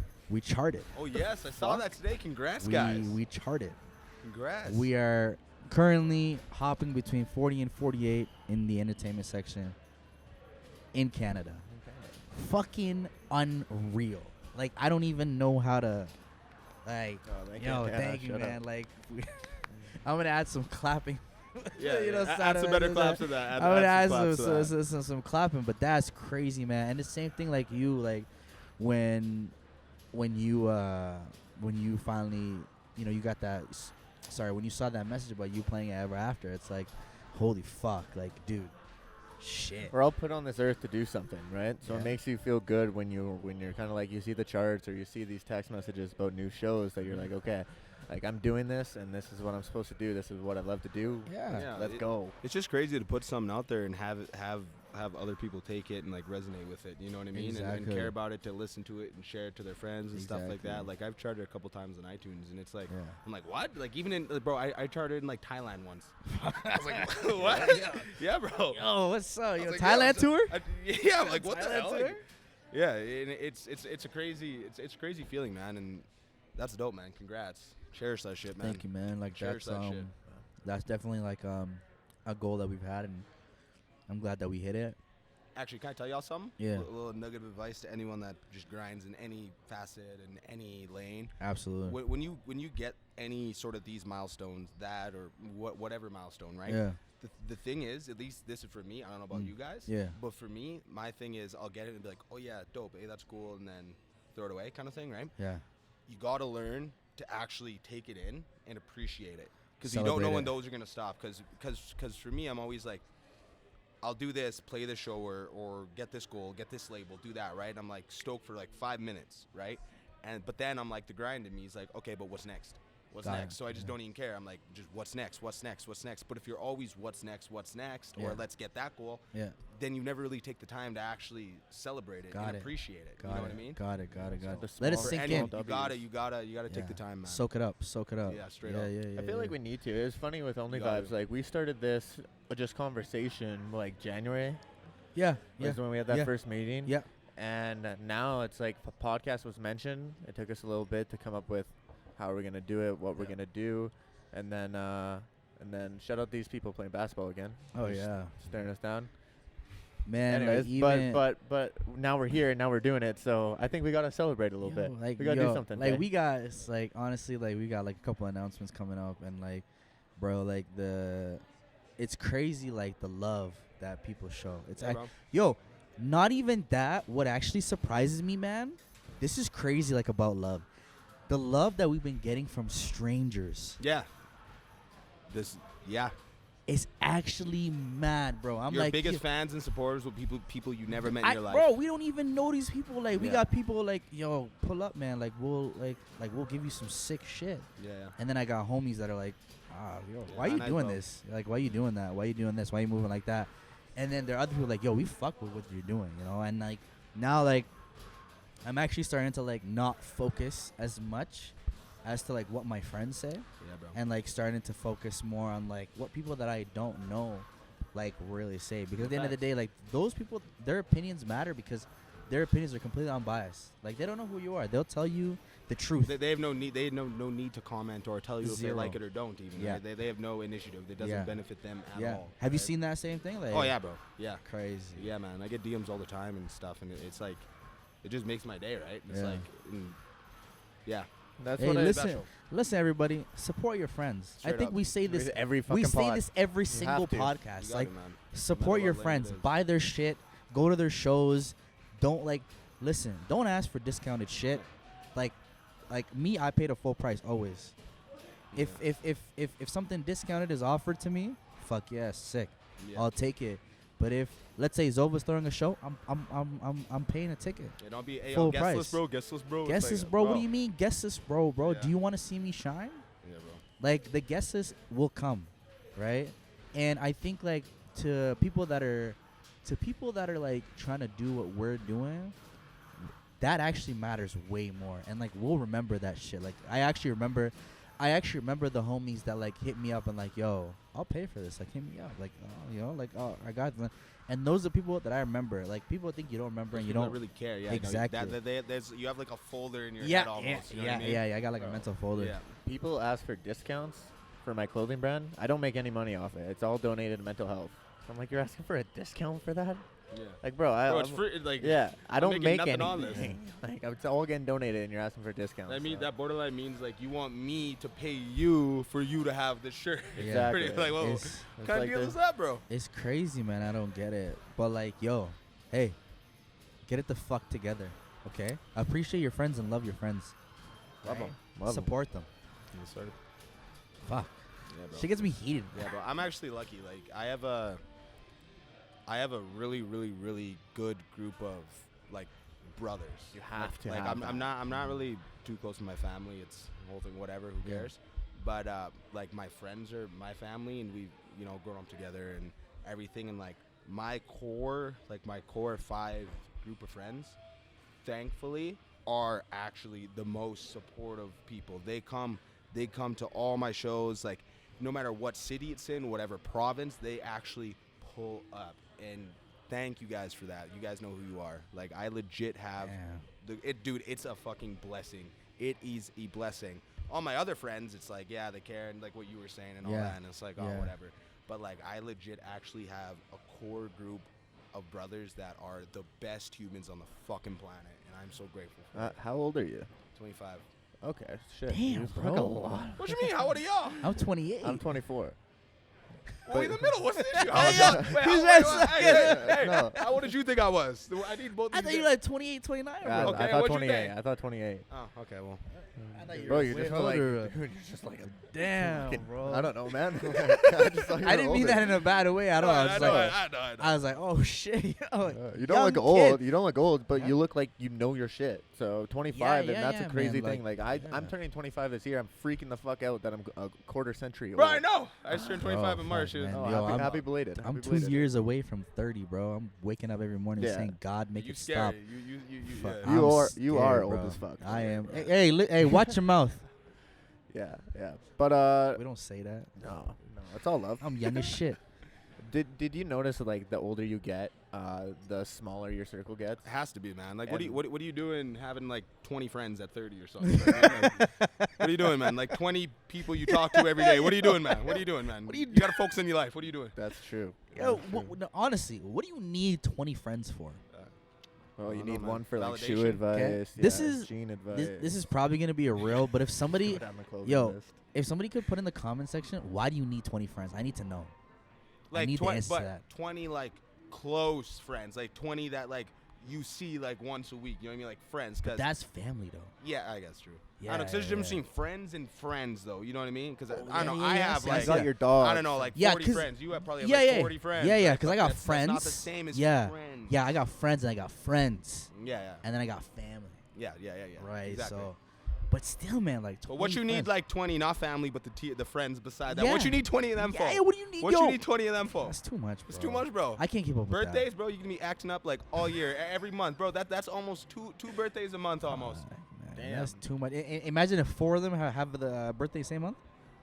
Oh yes, I saw that today. Congrats, guys. We charted. Congrats. We are currently hopping between 40 and 48 in the entertainment section in Canada. Fucking unreal. Like, I don't even know how to, like, thank you, man. Like, I'm going to add some clapping. Add some better claps to that. I'm going to add some clapping, but that's crazy, man. And the same thing like you, like, when you finally, you got that, when you saw that message about you playing it Ever After, it's like, holy fuck, like, dude. Shit. We're all put on this earth to do something, right? So it makes you feel good when you're kind of like, you see the charts or you see these text messages about new shows that you're like, okay, Like, I'm doing this, and this is what I'm supposed to do. This is what I love to do. Yeah. Let's go. It's just crazy to put something out there and have other people take it and like resonate with it. You know what I mean? Exactly. And care about it, to listen to it and share it to their friends and stuff like that. Like, I've charted a couple times on iTunes, and it's like, I'm like, what? Like, even in bro, I charted in like Thailand once. I was like, what? Yeah, bro. Yo, what's up? Yo, like, Thailand tour? Yeah, I'm like, what the Thailand hell? tour? Like, yeah, and it's a crazy feeling, man, and that's dope, man. Congrats. Cherish that shit, man. Thank you, man. Like, Cherish that shit. That's definitely like a goal that we've had, and I'm glad that we hit it. Actually, can I tell y'all something? Yeah. A little nugget of advice to anyone that just grinds in any facet and any lane. Absolutely. When you get any sort of these milestones, that or whatever milestone, right? Yeah. The thing is, at least this is for me. I don't know about you guys. Yeah. But for me, my thing is, I'll get it and be like, oh yeah, dope. Hey, that's cool, and then throw it away, kind of thing, right? Yeah. You gotta learn to actually take it in and appreciate it, because you don't know when those are gonna stop. Because for me, I'm always like, I'll do this, play this show, or get this goal, get this label, do that, right? And I'm like stoked for like 5 minutes, right? But then I'm like, the grind in me is like, okay, but what's next? What's next? So I just don't even care. I'm like, just what's next? What's next? What's next? But if you're always what's next, or let's get that goal, then you never really take the time to actually celebrate it and appreciate it. You know what I mean? Got it. So Let it sink in. You gotta take the time, man. Soak it up. Yeah, straight up. Yeah. I feel like we need to. It was funny with Onlyvibes. Like, we started this just conversation like January. Yeah. Was when we had that first meeting. Yeah. And now it's like the podcast was mentioned. It took us a little bit to come up with how we're gonna do it, what we're gonna do, and then shout out these people playing basketball again. Oh Just yeah. staring us down. Man, anyways, like but now we're here and now we're doing it, so I think we gotta celebrate a little bit. Like, we gotta do something. Like, we got honestly, like, we got like a couple announcements coming up, and like, bro, like, it's crazy, like, the love that people show. It's not even that. What actually surprises me, man, this is crazy, like, about love. The love that we've been getting from strangers. Yeah. It's actually mad, bro. I'm your like, biggest fans and supporters will people you never met in your life. Bro, we don't even know these people. Like, we got people like, yo, pull up, man. Like, we'll give you some sick shit. Yeah. And then I got homies that are like, yo, why you doing this? Like, why you doing that? Why you doing this? Why you moving like that? And then there are other people like, yo, we fuck with what you're doing, you know? And like, now, like, I'm actually starting to like not focus as much as to like what my friends say. Yeah, bro. And like starting to focus more on like what people that I don't know like really say, because at the end of the day, like, those people, their opinions matter because their opinions are completely unbiased. Like, they don't know who you are. They'll tell you the truth. They have no need. They have no need to comment or tell you if they like it or don't. Even they have no initiative. It doesn't benefit them at all. Have you seen that same thing? Like, oh yeah, bro. Yeah. Crazy. Yeah, man. I get DMs all the time and stuff, and it's like, it just makes my day, right? It's like, that's what listen, everybody, support your friends. Straight I think up. we say this every single podcast. Like, support your friends, buy their shit, go to their shows. Don't don't ask for discounted shit. Like me, I paid a full price always. Yeah. If something discounted is offered to me, fuck yeah, sick. Yeah. I'll take it. But if, let's say, Zovah's throwing a show, I'm paying a ticket. Yeah, don't be full guest price. List, bro. Guest list, bro. Guest list, bro. What do you mean guest list, bro? Yeah. Do you want to see me shine? Yeah, bro. Like, the guest list will come, right? And I think, like, to people that are like trying to do what we're doing, that actually matters way more. And like, we'll remember that shit. Like, I actually remember the homies that like hit me up and like, yo, I'll pay for this. Like, hit me up. Like, I got them. And those are people that I remember. Like, people think you don't remember and you don't really care. Yeah, exactly. You have like a folder in your head almost. You know what I mean? Yeah. I got like a mental folder. Yeah. People ask for discounts for my clothing brand. I don't make any money off it. It's all donated to mental health. So I'm like, you're asking for a discount for that? Yeah. Like, bro, it's free. Like, I don't make anything on this. Like, it's all getting donated, and you're asking for discounts. I mean, that borderline means like you want me to pay you for you to have this shirt. Exactly. Like, well, what kind of deal is that, bro? It's crazy, man. I don't get it. But like, yo, hey, get it the fuck together, okay? Appreciate your friends and love your friends. Love them. Support them. Fuck. Yeah, bro. She gets me heated. Yeah, bro. I'm actually lucky. Like, I have a really, really, really good group of like brothers. You have to. Like have I'm not really too close to my family. It's the whole thing, whatever. Who cares? But like my friends are my family, and we've grown up together and everything. And like my core 5 group of friends, thankfully, are actually the most supportive people. They come to all my shows. Like no matter what city it's in, whatever province, they actually pull up. And thank you guys for that. You guys know who you are. Like I legit have dude, it's a fucking blessing. It is a blessing. All my other friends, it's like, yeah, they care, and like what you were saying and all that, and it's like, oh, whatever. But like I legit actually have a core group of brothers that are the best humans on the fucking planet, and I'm so grateful for it. How old are you? 25. Okay, shit. Damn, bro. A lot. What you mean? How old are y'all? I'm 28. I'm 24. Well, in the middle. What's the issue? No. How old did you think I was? I need both. I thought you were like 28, 29. Yeah, Bro. Okay, I thought what'd you 28. think? I thought 28. Oh, okay, well. I thought you Bro, were you're way just older. like, dude, you're just like a Damn, fucking, bro. I don't know, man. I didn't mean that in a bad way at all. I know. I was like, oh shit. You don't look old. You don't look old, but you look like you know your shit. So 25, and that's a crazy thing. man, Like I'm turning 25 this year. I'm freaking the fuck out that I'm a quarter century Bro, old. I know. I just turned 25 in March. fuck, man. Oh, Yo, happy belated. I'm Happy 2 belated. years away from 30, bro. I'm waking up every morning saying, God, make You it stop. scary. Fuck, Yeah. You I'm are scared, old bro. as fuck. I am. Hey, watch your mouth. Yeah. But We don't say that. no, it's all love. I'm young as shit. Did you notice that, like, the older you get, the smaller your circle gets? It has to be, man. Like, And- what are you doing having like 20 friends at 30 or something? Like, what are you doing, man? Like 20 people you talk to every day. What are you doing, man? You gotta focus on your life. What are you doing? That's true. Yo, That's true. no, honestly, what do you need 20 friends for? Oh, you I don't know, need man. one for like shoe Validation. advice. This yeah, is- gene advice. This is probably gonna be a real, but if somebody, Go down the clothing yo, list. if somebody could put in the comment section, why do you need 20 friends? I need to know. I Like need the 20, answer to but that. 20 like close friends, like 20 that like you see like once a week. You know what I mean? Like friends. Cause That's family, though. yeah, I guess true. Yeah, I don't know. 'Cause there's a difference yeah. between friends and friends, though. You know what I mean? Because Oh, I don't know. yeah, I yeah, have yeah. like You got your dog. I don't know, like Yeah, 40 'cause- friends. You have probably yeah, like yeah. 40 friends. Yeah, right? because I But got that's friends. not the same as yeah. friends. Yeah, I got friends and I got friends. Yeah. And then I got family. Yeah. Right, Exactly. so. But still, man, like 20 But what you need, friends. like 20, not family, but the friends beside that. Yeah. What you need 20 of them for? Yeah, what do you need? What Yo, you need 20 of them for? That's too much, bro. It's too much, bro. I can't keep up with that. Birthdays, bro, you can be acting up like all year, every month, bro. That's almost two birthdays a month, almost. Man, Damn. That's too much. Imagine if 4 of them have the birthday same month.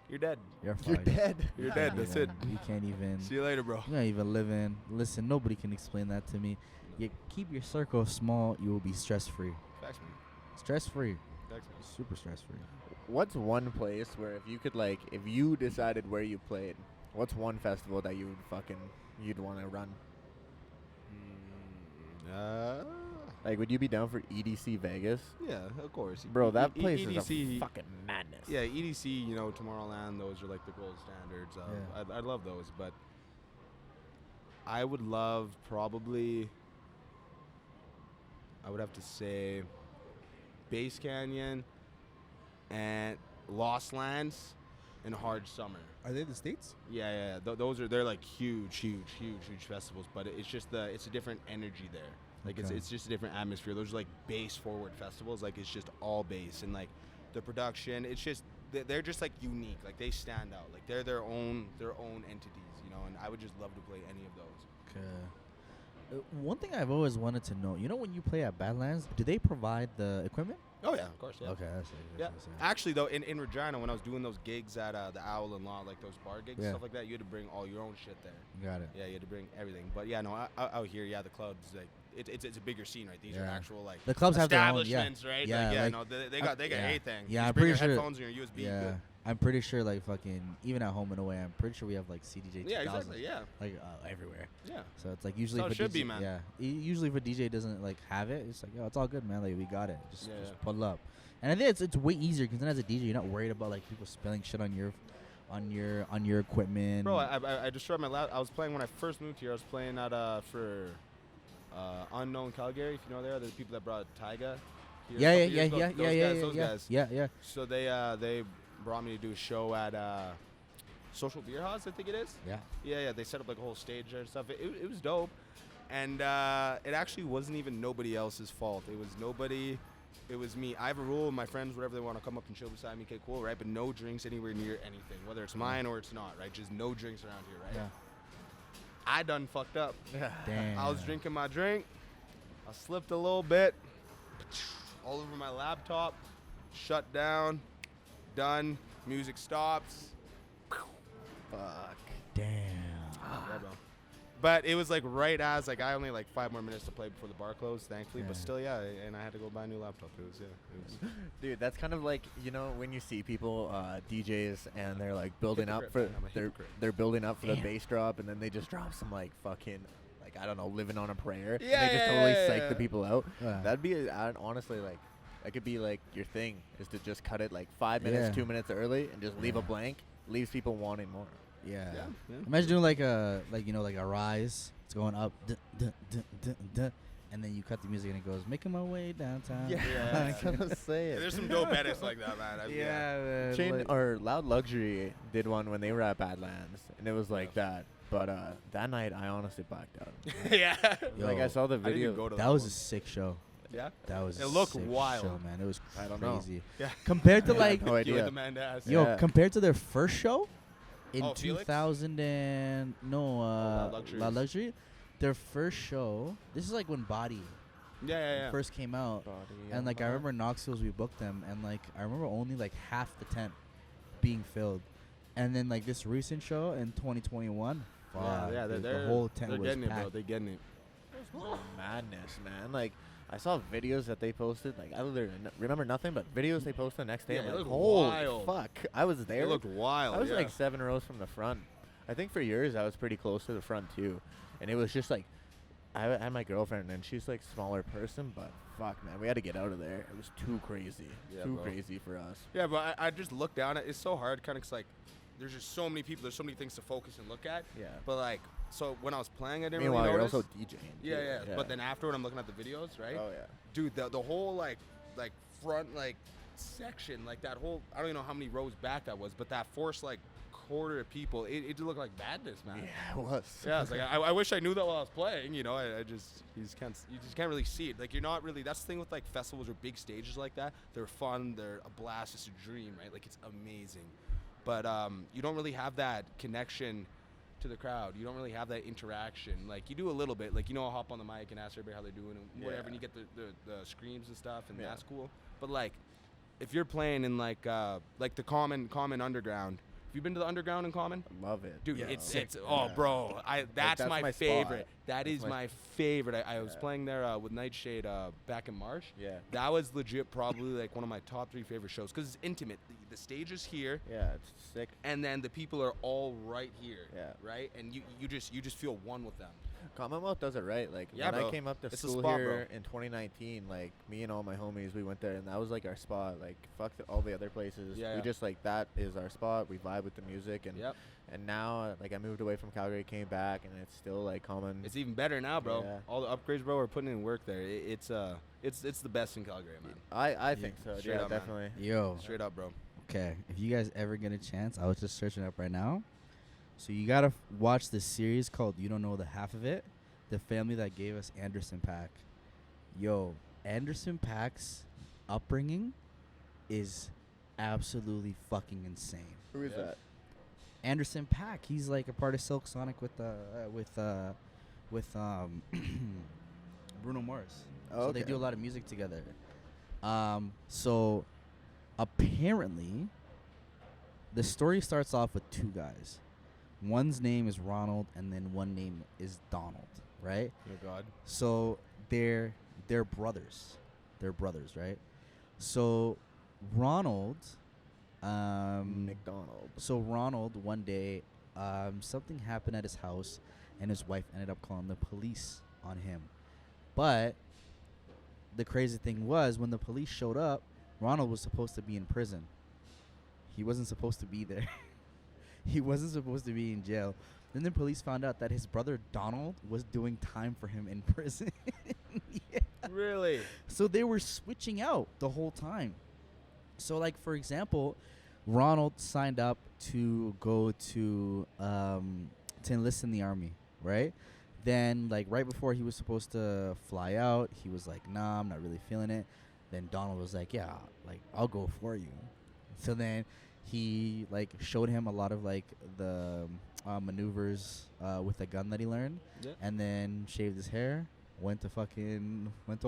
You're dead. You're You're fucked. dead. You're You dead. can't That's even- it. You can't even. See you later, bro. You're not even living. Listen, nobody can explain that to me. You keep your circle small, you will be stress free. Facts, man. Stress free. Facts, man. Super stress free. What's one place where if you could, like, if you decided where you played, what's one festival that you'd want to run? Like, would you be down for EDC Vegas? Yeah, of course. Bro, that place EDC, is a fucking madness. Yeah, EDC, Tomorrowland, those are like the gold standards. Yeah. I love those, but I would love probably, I would have to say Base Canyon and Lost Lands and Hard Summer. Are they the States? Yeah. They're like huge festivals, but it's a different energy there. Like Okay. it's just a different atmosphere. Those are like bass forward festivals. Like it's just all bass and like the production. It's just they're just like unique. Like they stand out. Like they're their own entities, And I would just love to play any of those. Okay. One thing I've always wanted to know, when you play at Badlands, do they provide the equipment? Oh yeah, of course. Yeah. Okay, that's it. Yeah. That's it. Actually, though, in Regina, when I was doing those gigs at the Owl and Law, like those bar gigs and Yeah. stuff like that, you had to bring all your own shit there. Got it. Yeah, you had to bring everything. But yeah, no, out here, yeah, the clubs, like it's a bigger scene, right? These are Yeah. actual like The clubs have their own, establishments, right? Yeah, like, yeah, like- no, they got yeah. anything. Yeah, You I'm just bring pretty your sure- headphones and your USB. Yeah, Good. I'm pretty sure like fucking even at home and away, I'm pretty sure we have like CDJ 2000. Yeah, exactly. Yeah, Like everywhere. yeah. So it's like usually how if it a should DJ, be, man. Yeah, usually if a DJ doesn't like have it, it's like it's all good, man. Like we got it. Just Yeah. pull up. And I think it's way easier because then as a DJ, you're not worried about like people spilling shit on your equipment. Bro, I destroyed my laptop. I was playing when I first moved here. I was playing at for Unknown Calgary. If you know there, the people that brought Tyga. here a yeah, couple years ago. Those guys. yeah. So they brought me to do a show at Social Beer House, I think it is. Yeah. Yeah. They set up like a whole stage there and stuff. It was dope. And it actually wasn't even nobody else's fault. It was me. I have a rule, my friends, whatever they want to come up and chill beside me, okay, cool, right? But no drinks anywhere near anything, whether it's mine or it's not, right? Just no drinks around here, right? Yeah. I done fucked up. Damn. I was drinking my drink. I slipped a little bit. All over my laptop. Shut down. Done. Music stops. Fuck. Damn. Yeah, bro. But it was like right as like I only like 5 more minutes to play before the bar closed, thankfully. But still, yeah, and I had to go buy a new laptop. It was. Dude, that's kind of like, you know, when you see people DJs and they're like building up for they're building up for the bass drop, and then they just drop some like fucking like, I don't know, Living on a Prayer. Yeah, and they just totally psych the people out. Yeah. That'd be honestly like that could be like your thing, is to just cut it like 5 minutes, 2 minutes early, and just leave a blank. Leaves people wanting more. Yeah. Yeah. Imagine doing like a rise. It's going up, and then you cut the music and it goes, making my way downtown. I gotta say it. There's some dope edits like that, man. Man. Chain or Loud Luxury did one when they were at Badlands, and it was like that. But that night, I honestly blacked out. Yeah. Like, I saw the I didn't video. even go to That was a sick show. Yeah. That was It a looked sick wild. show, man. It was I don't know. crazy. Yeah. Compared to like, no idea. The man to ask. yo, compared to their first show in Oh, Felix? 2000 and Loud Luxuries. Loud Luxury, their first show. This is like when Body Yeah. first came out, and like I remember Knoxville's, we booked them, and like I remember only like half the tent being filled, and then like this recent show in 2021, Yeah, the whole tent they're was getting it, packed. bro. They're getting it. Madness, man. Like, I saw videos that they posted. Like, I literally remember nothing, but videos they posted the next day. Yeah, I'm it like, looked holy wild. fuck. I was there. It looked wild. I was yeah. like 7 rows from the front. I think for years I was pretty close to the front too. And it was just like, I had my girlfriend, and she's like smaller person, but fuck, man, we had to get out of there. It was too crazy. Yeah, too bro. crazy for us. Yeah, but I just look down at it. It's so hard, kind of, cause like there's just so many people. There's so many things to focus and look at. Yeah. But like, so when I was playing, I didn't Meanwhile, really you're notice. also DJing. Yeah. too. But then afterward, I'm looking at the videos, right? Oh, yeah. Dude, the whole like front like section, like that whole, I don't even know how many rows back that was, but that forced like quarter of people, it just looked like madness, man. Yeah, it was. Yeah, it's like I wish I knew that while I was playing. You know, I just you just can't really see it. Like, you're not really. That's the thing with like festivals or big stages like that. They're fun. They're a blast. It's a dream, right? Like, it's amazing, but you don't really have that connection to the crowd. You don't really have that interaction. Like, you do a little bit. Like, you know, I'll hop on the mic and ask everybody how they're doing and whatever, and you get the screams and stuff, and that's cool. But like, if you're playing in like the common underground. Have you been to the underground in Common? Love it. Dude, Yeah. it's bro. That's my favorite. spot. That is my favorite. I was playing there with Nightshade back in March. Yeah. That was legit probably like one of my top 3 favorite shows because it's intimate. The stage is here. Yeah, it's sick. And then the people are all right here. Yeah. Right? And you just feel one with them. Commonwealth does it right. Like, Yeah, when bro. I came up to It's a school spot, here bro. in 2019, like, me and all my homies, we went there, and that was like our spot. Like, fuck all the other places. Yeah, we yeah. just like, that is our spot. We vibe with the music, and Yep. and now like I moved away from Calgary, came back, and it's still like common. It's even better now, bro. Yeah. All the upgrades, bro, we're putting in work there. It's the best in Calgary, man. I think so. Straight Yeah, up, man. definitely. Yo, Straight up, bro. okay. If you guys ever get a chance, I was just searching up right now. So you gotta watch this series called "You Don't Know the Half of It." The family that gave us Anderson Paak. Yo, Anderson Paak's upbringing is absolutely fucking insane. Who is Yeah. that? Anderson Paak, he's like a part of Silk Sonic with Bruno Mars. Oh, So they okay. do a lot of music together. So apparently the story starts off with 2 guys. One's name is Ronald and then one name is Donald, right? Oh, God. So they're brothers. They're brothers, right? So Ronald McDonald. so Ronald, one day, something happened at his house, and his wife ended up calling the police on him. But the crazy thing was, when the police showed up, Ronald was supposed to be in prison. He wasn't supposed to be there. He wasn't supposed to be in jail. Then the police found out that his brother Donald was doing time for him in prison. Yeah. Really? So they were switching out the whole time. So, like, for example, Ronald signed up to go to enlist in the army, right? Then, like, right before he was supposed to fly out, he was like, nah, I'm not really feeling it. Then Donald was like, yeah, like, I'll go for you. So then he, like, showed him a lot of, like, the maneuvers with a gun that he learned. Yeah. And then shaved his hair, went to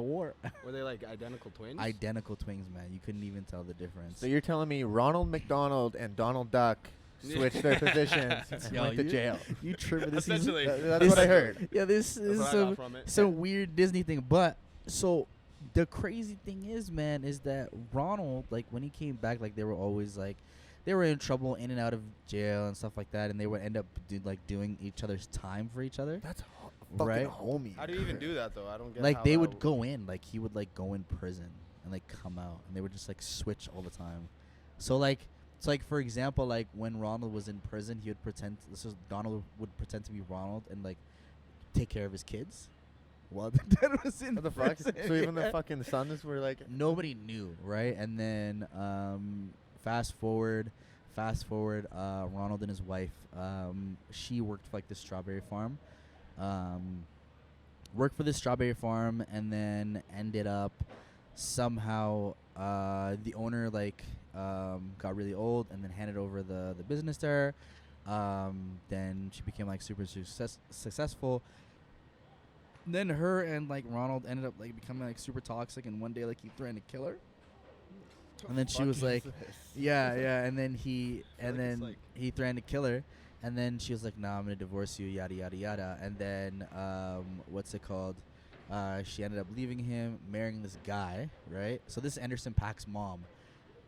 war. Were they, like, identical twins? Identical twins, man. You couldn't even tell the difference. So you're telling me Ronald McDonald and Donald Duck switched their positions and went to jail? You tripping. Essentially. That's what I heard. Yeah, this is some weird Disney thing. But so the crazy thing is, man, is that Ronald, like, when he came back, like, they were always like, they were in trouble, in and out of jail and stuff like that, and they would end up doing each other's time for each other. That's fucking homie. How do you even do that though? I don't get. Like, how they that would go in, like, he would, like, go in prison and, like, come out, and they would just, like, switch all the time. So, like, it's like, for example, like, when Ronald was in prison, he would pretend, Donald would pretend to be Ronald and, like, take care of his kids while the dad was in What the prison. fuck? So even the fucking sons were like, nobody knew, right? And then fast forward, Ronald and his wife, she worked for, like, this strawberry farm. Worked for this strawberry farm, and then ended up somehow the owner, like, got really old and then handed over the business to her. Then she became, like, super successful. Then her and, like, Ronald ended up, like, becoming, like, super toxic, and one day, like, he threatened to kill her. And then she was like, yeah, and then he threatened to kill her, and then she was like, nah, I'm gonna divorce you, yada yada yada. And then what's it called? She ended up leaving him, marrying this guy, right? So this is Anderson Paak's mom,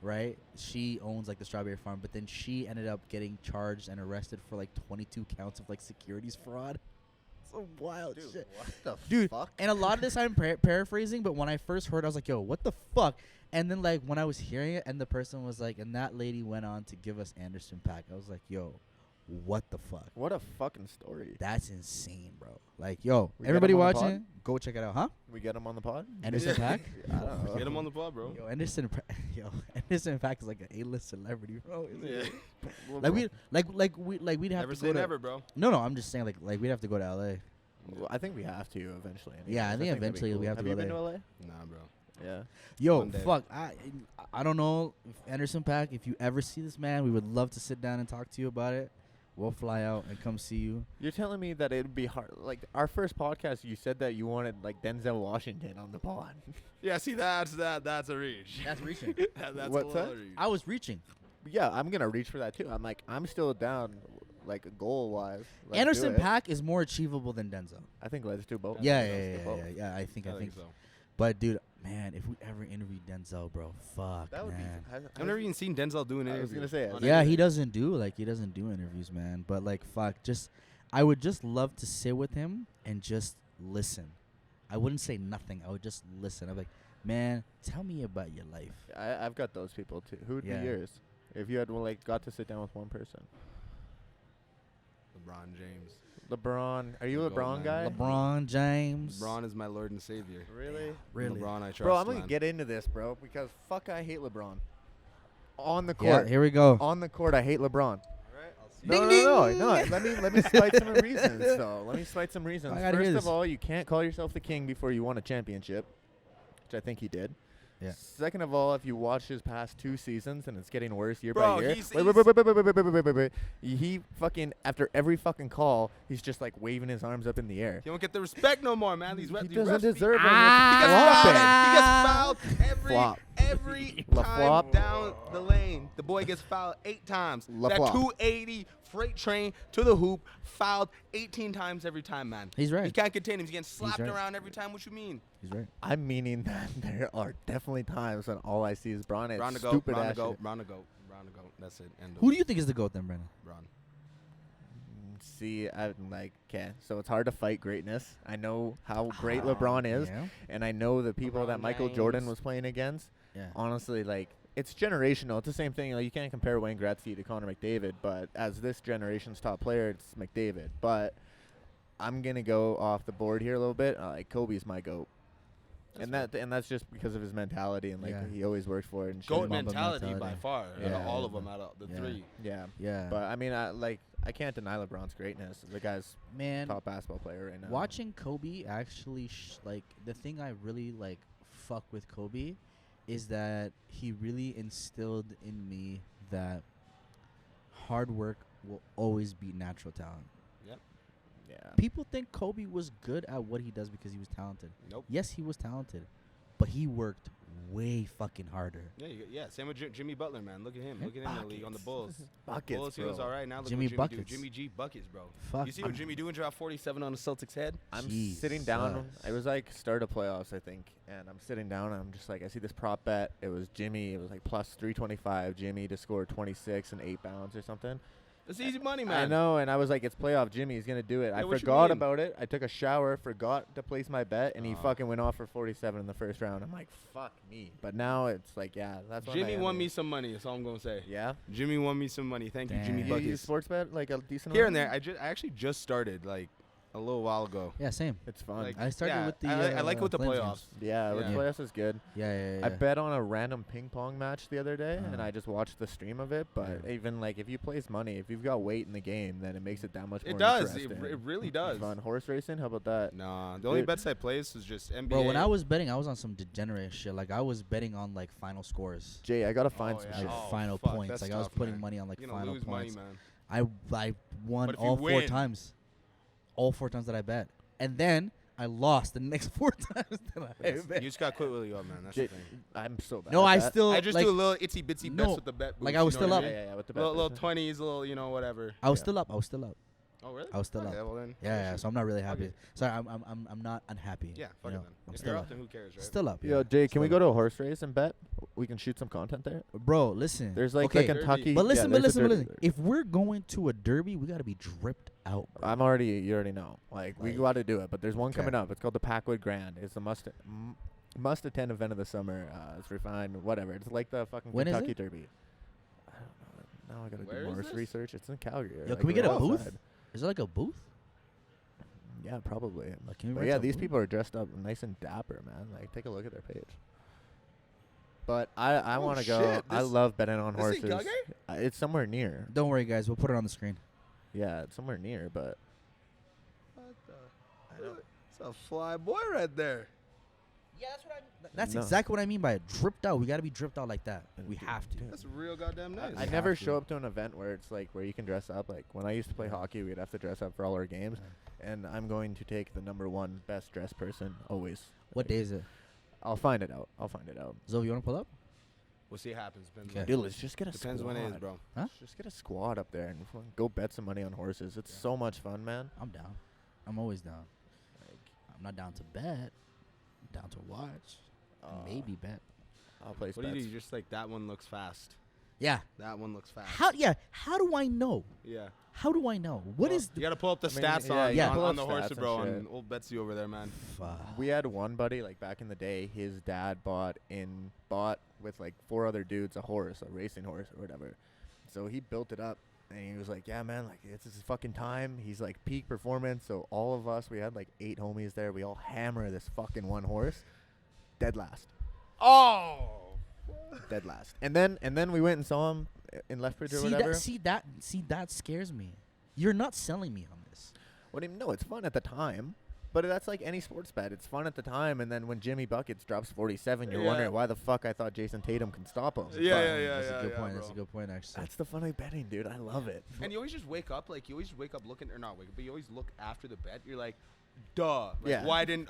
right? She owns, like, the strawberry farm, but then she ended up getting charged and arrested for, like, 22 counts of, like, securities fraud. Some wild shit. What the Dude, fuck? and a lot of this I'm paraphrasing, but when I first heard, I was like, yo, what the fuck? And then, like, when I was hearing it, and the person was like, and that lady went on to give us Anderson Paak, I was like, yo, what the fuck? What a fucking story. That's insane, bro. Like, yo, We get everybody him on the watching, go check it out, huh? We get him on the pod? Anderson Paak? I don't know. Get him on the pod, bro. Yo, Anderson Paak is like an A-list celebrity, bro. Yeah. We'd have Never to say go to, never, bro. No, I'm just saying, like we'd have to go to LA. Well, I think we have to eventually. Yeah, I think that'd be eventually we have to you go been there. to LA? Nah, bro. Yeah. Yo, One day. fuck, I don't know if Anderson Paak, if you ever see this man, we would love to sit down and talk to you about it. We'll fly out and come see you. You're telling me that it'd be hard. Like, our first podcast, you said that you wanted, like, Denzel Washington on the pod. Yeah, see, that's a reach. That's reaching. That's What's a that? little reach. I was reaching. Yeah, I'm going to reach for that, too. I'm still down, like, goal-wise. Let's Anderson do it. Paak is more achievable than Denzel. I think let's do both. Yeah, Let's do both. yeah. I think so. But, dude, man, if we ever interview Denzel, bro, fuck, That would man. be... I've never even seen Denzel do an I interview. was gonna say, on Yeah, anything. he doesn't do interviews, man. But, like, fuck, I would just love to sit with him and just listen. I wouldn't say nothing. I would just listen. I'm like, man, tell me about your life. I've got those people, too. Who would Yeah. be yours? If you had, like, got to sit down with one person. LeBron James. LeBron. Are you a Gold LeBron man. guy? LeBron James. LeBron is my Lord and Savior. Really? Really? LeBron, I trust. Bro, I'm going man. to get into this, bro, because fuck, I hate LeBron. On the Yeah, court. here we go. On the court, I hate LeBron. Ding, No. ding. Let me cite some reasons, though. Let me cite some reasons. I gotta hear First this. of all, you can't call yourself the king before you won a championship, which I think he did. Yeah. Second of all, if you watch his past 2 seasons and it's getting worse year Bro, by year. he's- Wait. He fucking, after every fucking call, he's just like waving his arms up in the air. You don't get the respect no more, man. These He these doesn't refs deserve be- it. He gets fouled Flop. every La time flop. down the lane. The boy gets fouled 8 times. La that flop. 280 freight train to the hoop, fouled 18 times every time, man. He's right. You can't contain him. He's getting slapped right. around every time. What you mean? He's right. I'm meaning that there are definitely times when all I see is Bron and Round to go, stupid round to ass go, shit. round to go, round to go. That's it. End Who do you think is the GOAT then, Brandon? Ron. See, I'm like, okay, so it's hard to fight greatness. I know how great Ah, LeBron is, yeah. and I know the people LeBron that Michael Jordan James. was playing against. Yeah. Honestly, like, it's generational. It's the same thing. Like, you can't compare Wayne Gretzky to Connor McDavid, but as this generation's top player, it's McDavid. But I'm gonna go off the board here a little bit. Like, Kobe's my GOAT. And that's just because of his mentality and like Yeah. he always worked for it and shit. GOAT Mamba mentality by mentality. far. Yeah. Out of all of them, out of the Yeah. 3. Yeah. Yeah. But I mean, I can't deny LeBron's greatness. The guy's top basketball player right now. Watching Kobe actually, like, the thing I really, like, fuck with Kobe is that he really instilled in me that hard work will always beat natural talent. Yep. Yeah. People think Kobe was good at what he does because he was talented. Nope. Yes, he was talented, but he worked way fucking harder. Yeah. Same with Jimmy Butler, man. Look at him. Look at him in the league on the Bulls. Buckets, Bulls, he was all right. Now look Jimmy what Jimmy buckets. do. Jimmy G buckets, bro. Fuck. You see what Jimmy doing? Drop 47 on the Celtics head. I'm Jesus. sitting down. It was like start of playoffs, I think, and I'm sitting down. And I'm just like, I see this prop bet. It was Jimmy. It was like plus 325. Jimmy to score 26 and 8 bounds or something. It's easy money, man. I know, and I was like, it's playoff Jimmy. He's going to do it. Yeah, I what you forgot mean? about it. I took a shower, forgot to place my bet, and he fucking went off for 47 in the first round. I'm like, fuck me. But now it's like, yeah, that's what Jimmy won me some money. That's all I'm going to say. Yeah? Jimmy won me some money. Thank you, Jimmy Damn. You Buckets. sports bet like a decent Here amount? and there. I actually just started, like, a little while ago. Yeah, same. It's fun. Like, I started with the. I like it with the Flames playoffs. games. yeah, with Yeah. playoffs is good. Yeah. I bet on a random ping pong match the other day, and Uh-huh. I just watched the stream of it. But Yeah. even like if you place money, if you've got weight in the game, then it makes it that much more It does. interesting. It really does. Fun horse racing. How about that? Nah, the only Dude. bets I placed was just NBA. Bro, when I was betting, I was on some degenerate shit. Like, I was betting on, like, final scores. Jay, I gotta find some yeah. shit. Like, Oh, final fuck, points. that's Like, I was tough, putting man. money on, like, You're gonna final lose points. money, man. I won But if you all 4 win- times. All 4 times that I bet. And then I lost the next 4 times that I You bet. just got quit really up, man. That's Jay, the thing. I'm so bad. No, at I that. still. I just like, do a little itsy bitsy no, bets with the bet. like, boost, I was you still know up. what I Yeah, mean? yeah, with the bet. Little 20s, little, you know, whatever. I was Yeah. still up. I was still up. Oh, really? I was still up. Yeah, well then. Yeah. So I'm not really happy. Okay. Sorry, I'm not unhappy. Yeah, fuck you it know? then. I'm If still you're up. up, then who cares, right? Still up. Yo, yeah. Jay, can we Still go up. to a horse race and bet? We can shoot some content there. Bro, listen. There's like okay. the Kentucky. But listen, yeah, but there's a listen, but derby listen. there. If we're going to a derby, we gotta be dripped out. Bro. I'm already. You already know. Like we Like- got to do it. But there's one Okay. coming up. It's called the Paakwood Grand. It's the must attend event of the summer. It's refined. Whatever. It's like the fucking When is Kentucky it? Derby. I don't know. Now I gotta Where do is more this? research. It's in Calgary. Yo, like, can we get we're a booth? outside. Is there like a booth? Yeah, probably. Like, can we But rent yeah, a these booth? people are dressed up nice and dapper, man. Like, take a look at their page. But I Oh, want to go. shit. I This- love betting on this horses. in Calgary? It's somewhere near. Don't worry, guys. We'll put it on the screen. Yeah, it's somewhere near. But It's a fly boy right there. Yeah, that's what I. That's No. exactly what I mean by it. Dripped out. We gotta be dripped out like that. We Dude, have to. dude. That's real goddamn nice. I We never have to. show up to an event where it's like where you can dress up. Like when I used to play hockey, we'd have to dress up for all our games. And I'm going to take the #1 best dressed person always. What day is it? I'll find it out. Zov, you wanna pull up? We'll see what happens. Depends Okay. on- Dude, let's just get a Depends squad. when it is, bro. Huh? Just get a squad up there and go bet some money on horses. It's so much fun, man. I'm down. I'm always down. Like, I'm not down to bet. I'm down to watch. Maybe bet. I'll place What do you do? bets. You just like that one looks fast. Yeah. That one looks fast. How? Yeah. How do I know? Yeah. How do I know? What Well, is? You gotta pull up the I mean, stats yeah, on, you can on, pull on up the stats horses, and bro. shit. And old Betsy over there, man. Fuck. We had one buddy like back in the day. His dad bought with like 4 other dudes a horse, a racing horse or whatever. So he built it up, and he was like, "Yeah, man, like it's his fucking time." He's like peak performance. So all of us, we had like 8 homies there. We all hammer this fucking one horse, dead last, Oh. dead last. And then we went and saw him in Lethbridge or whatever. See that scares me. You're not selling me on this. What do you mean? No, it's fun at the time. But that's like any sports bet. It's fun at the time, and then when Jimmy Buckets drops 47, you're Yeah. wondering why the fuck I thought Jason Tatum can stop him. Yeah, But yeah, That's a good yeah, point. bro. That's a good point, actually. That's the fun of betting, dude. I love it. And you always just wake up, like you always wake up looking, or not wake up, but you always look after the bet. You're like, duh. Like, Yeah. Why didn't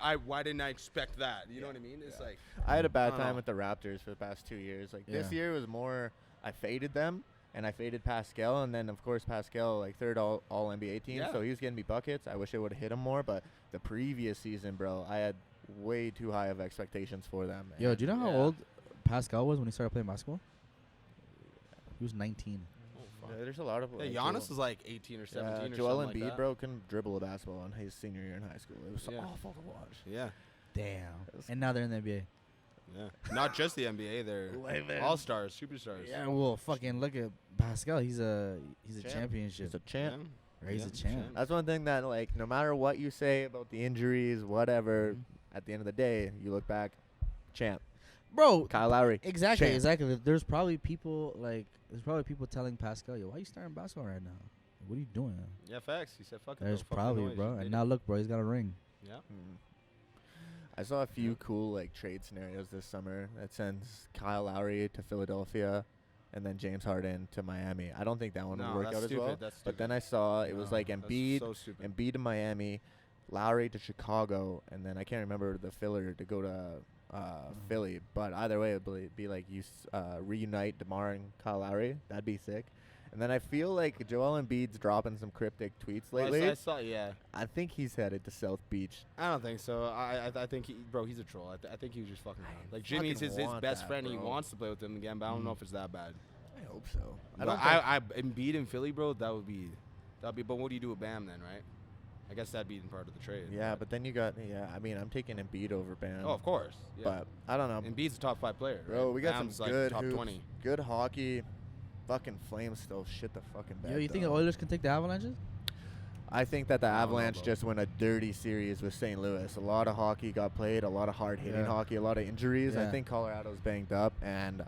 I expect that? You know what I mean? It's like, I had a bad I don't time know. with the Raptors for the past 2 years. Like this Yeah. year was more, I faded them, and I faded Pascal, and then of course Pascal, like third all NBA team, Yeah. so he was getting me buckets. I wish I would have hit him more, but the previous season, bro, I had way too high of expectations for them. Yo, and do you know how Yeah. old Pascal was when he started playing basketball? He was 19. yeah, there's a lot of. yeah, Giannis was like 18 or 17 or Joel something Embiid, like that. bro, couldn't dribble a basketball in his senior year in high school. It was Yeah. awful to watch. Yeah, Damn. That's- And now they're in the NBA. yeah. Not just the NBA, they're all stars, superstars. Yeah, well, fucking look at Pascal. He's a Champ. championship. He's a champ. Right, he's Yeah, a champ. That's one thing that, like, no matter what you say about the injuries, whatever, at the end of the day, you look back, champ. Bro, Kyle Lowry. exactly, champ. exactly. There's probably people telling Pascal, yo, why you starting basketball right now? What are you doing? Yeah, facts. He said, "Fuck it." There's Fuck the probably, noise. bro. He And did now it. look, bro. He's got a ring. Yeah. I saw a few cool like trade scenarios this summer that sends Kyle Lowry to Philadelphia and then James Harden to Miami. I don't think that one No, would work that's out stupid. as well. That's But stupid. then I saw it was No, like that's Embiid, so stupid. Embiid to Miami, Lowry to Chicago, and then I can't remember the filler to go to Philly. But either way, it would be like you reunite DeMar and Kyle Lowry. That'd be sick. And then I feel like Joel Embiid's dropping some cryptic tweets lately. I saw, yeah. I think he's headed to South Beach. I don't think so. I think, bro, he's a troll. I think he was just fucking around. Like, Jimmy's his want best that, friend. He bro. wants to play with him again, but I don't know if it's that bad. I hope so. But I Embiid in Philly, bro, that would be. But what do you do with Bam then, right? I guess that'd be part of the trade. Yeah, but then you got I mean, I'm taking Embiid over Bam. Oh, of course. Yeah. But I don't know. Embiid's a top 5 player. Bro, right? we got Bam's some like good top hoops, 20. good hockey. Fucking Flames still shit the fucking bed. Yo, you think the though. Oilers can take the Avalanches? I think that the I don't know, Avalanche bro. just won a dirty series with St. Louis. A lot of hockey got played, a lot of hard-hitting Yeah. hockey, a lot of injuries. I Yeah. think Colorado's banged up, and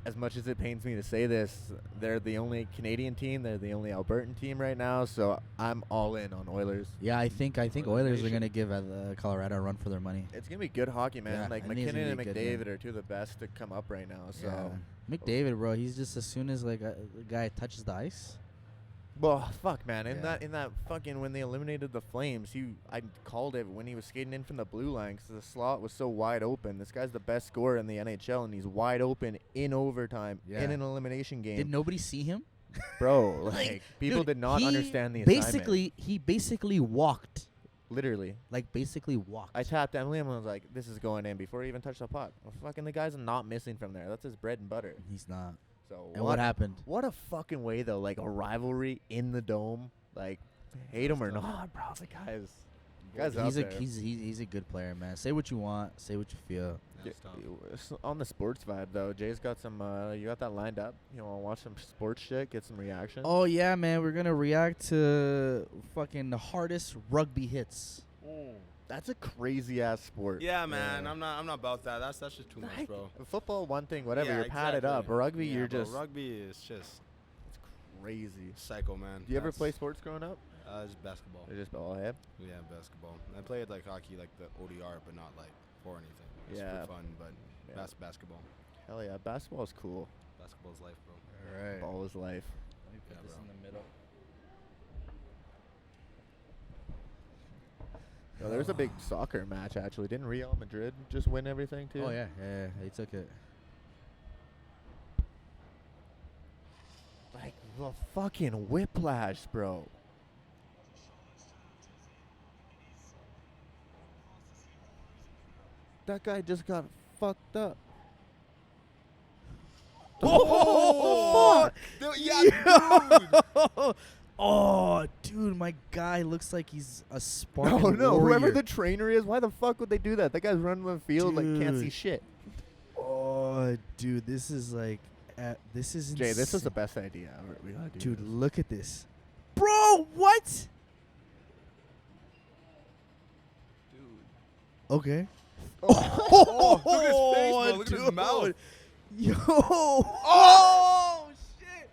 as much as it pains me to say this, they're the only Canadian team. They're the only Albertan team right now, so I'm all in on Oilers. Yeah, I think Oilers Oilers are Nation. gonna give Colorado a run for their money. It's going to be good hockey, man. Yeah, like I think it's McKinnon gonna and be good, McDavid man. are two of the best to come up right now. So. Yeah. McDavid, bro, he's just as soon as like a guy touches the ice. Well, fuck, man. In Yeah. that fucking when they eliminated the Flames, I called it when he was skating in from the blue line because the slot was so wide open. This guy's the best scorer in the NHL, and he's wide open in overtime Yeah. in an elimination game. Did nobody see him? Bro, Like, like people dude, did not he understand the assignment. He basically walked. Literally. Basically walked. I tapped Emily and was like, "This is going in before he even touched the puck." Well, fucking the guy's not missing from there. That's his bread and butter. He's not. So And what happened? What a fucking way though, like a rivalry in the dome. Like, hate him or not, bro. The guy's out He's there. he's a good player, man. Say what you want. Say what you feel. That's tough. On the sports vibe though, Jay's got some. You got that lined up? You want to watch some sports shit? Get some reaction? Oh yeah, man. We're gonna react to fucking the hardest rugby hits. That's a crazy ass sport. Yeah, man. I'm not about that. That's just too much, bro. Football, one thing, whatever. Yeah, you're padded up. exactly. Rugby, Yeah, you're bro, just Rugby is just crazy. psycho, man. Do you ever play sports growing up? Just basketball. Or just all have? Yeah, basketball. I played like hockey, like the ODR, but not like for anything. Just Yeah. for fun, but Yeah. basketball. Hell yeah, basketball's cool. Basketball's life, bro. All right. Ball is life. Let me put Yeah, this bro. in the middle. Oh, there's a big soccer match actually. Didn't Real Madrid just win everything too? Oh yeah, he took it. Like the fucking whiplash, bro. That guy just got fucked up. Oh, Dude, yeah, dude. Oh, dude, my guy looks like he's a Spartan No, warrior. whoever the trainer is, why the fuck would they do that? That guy's running the field like can't see Dude. shit. Oh, dude, this is like, this is Jay, this is insane. the best idea ever. We gotta do Dude, this. look at this, bro. What? Dude. Okay. Oh, look at his face, bro. Look at his dude. mouth. Yo. Oh shit.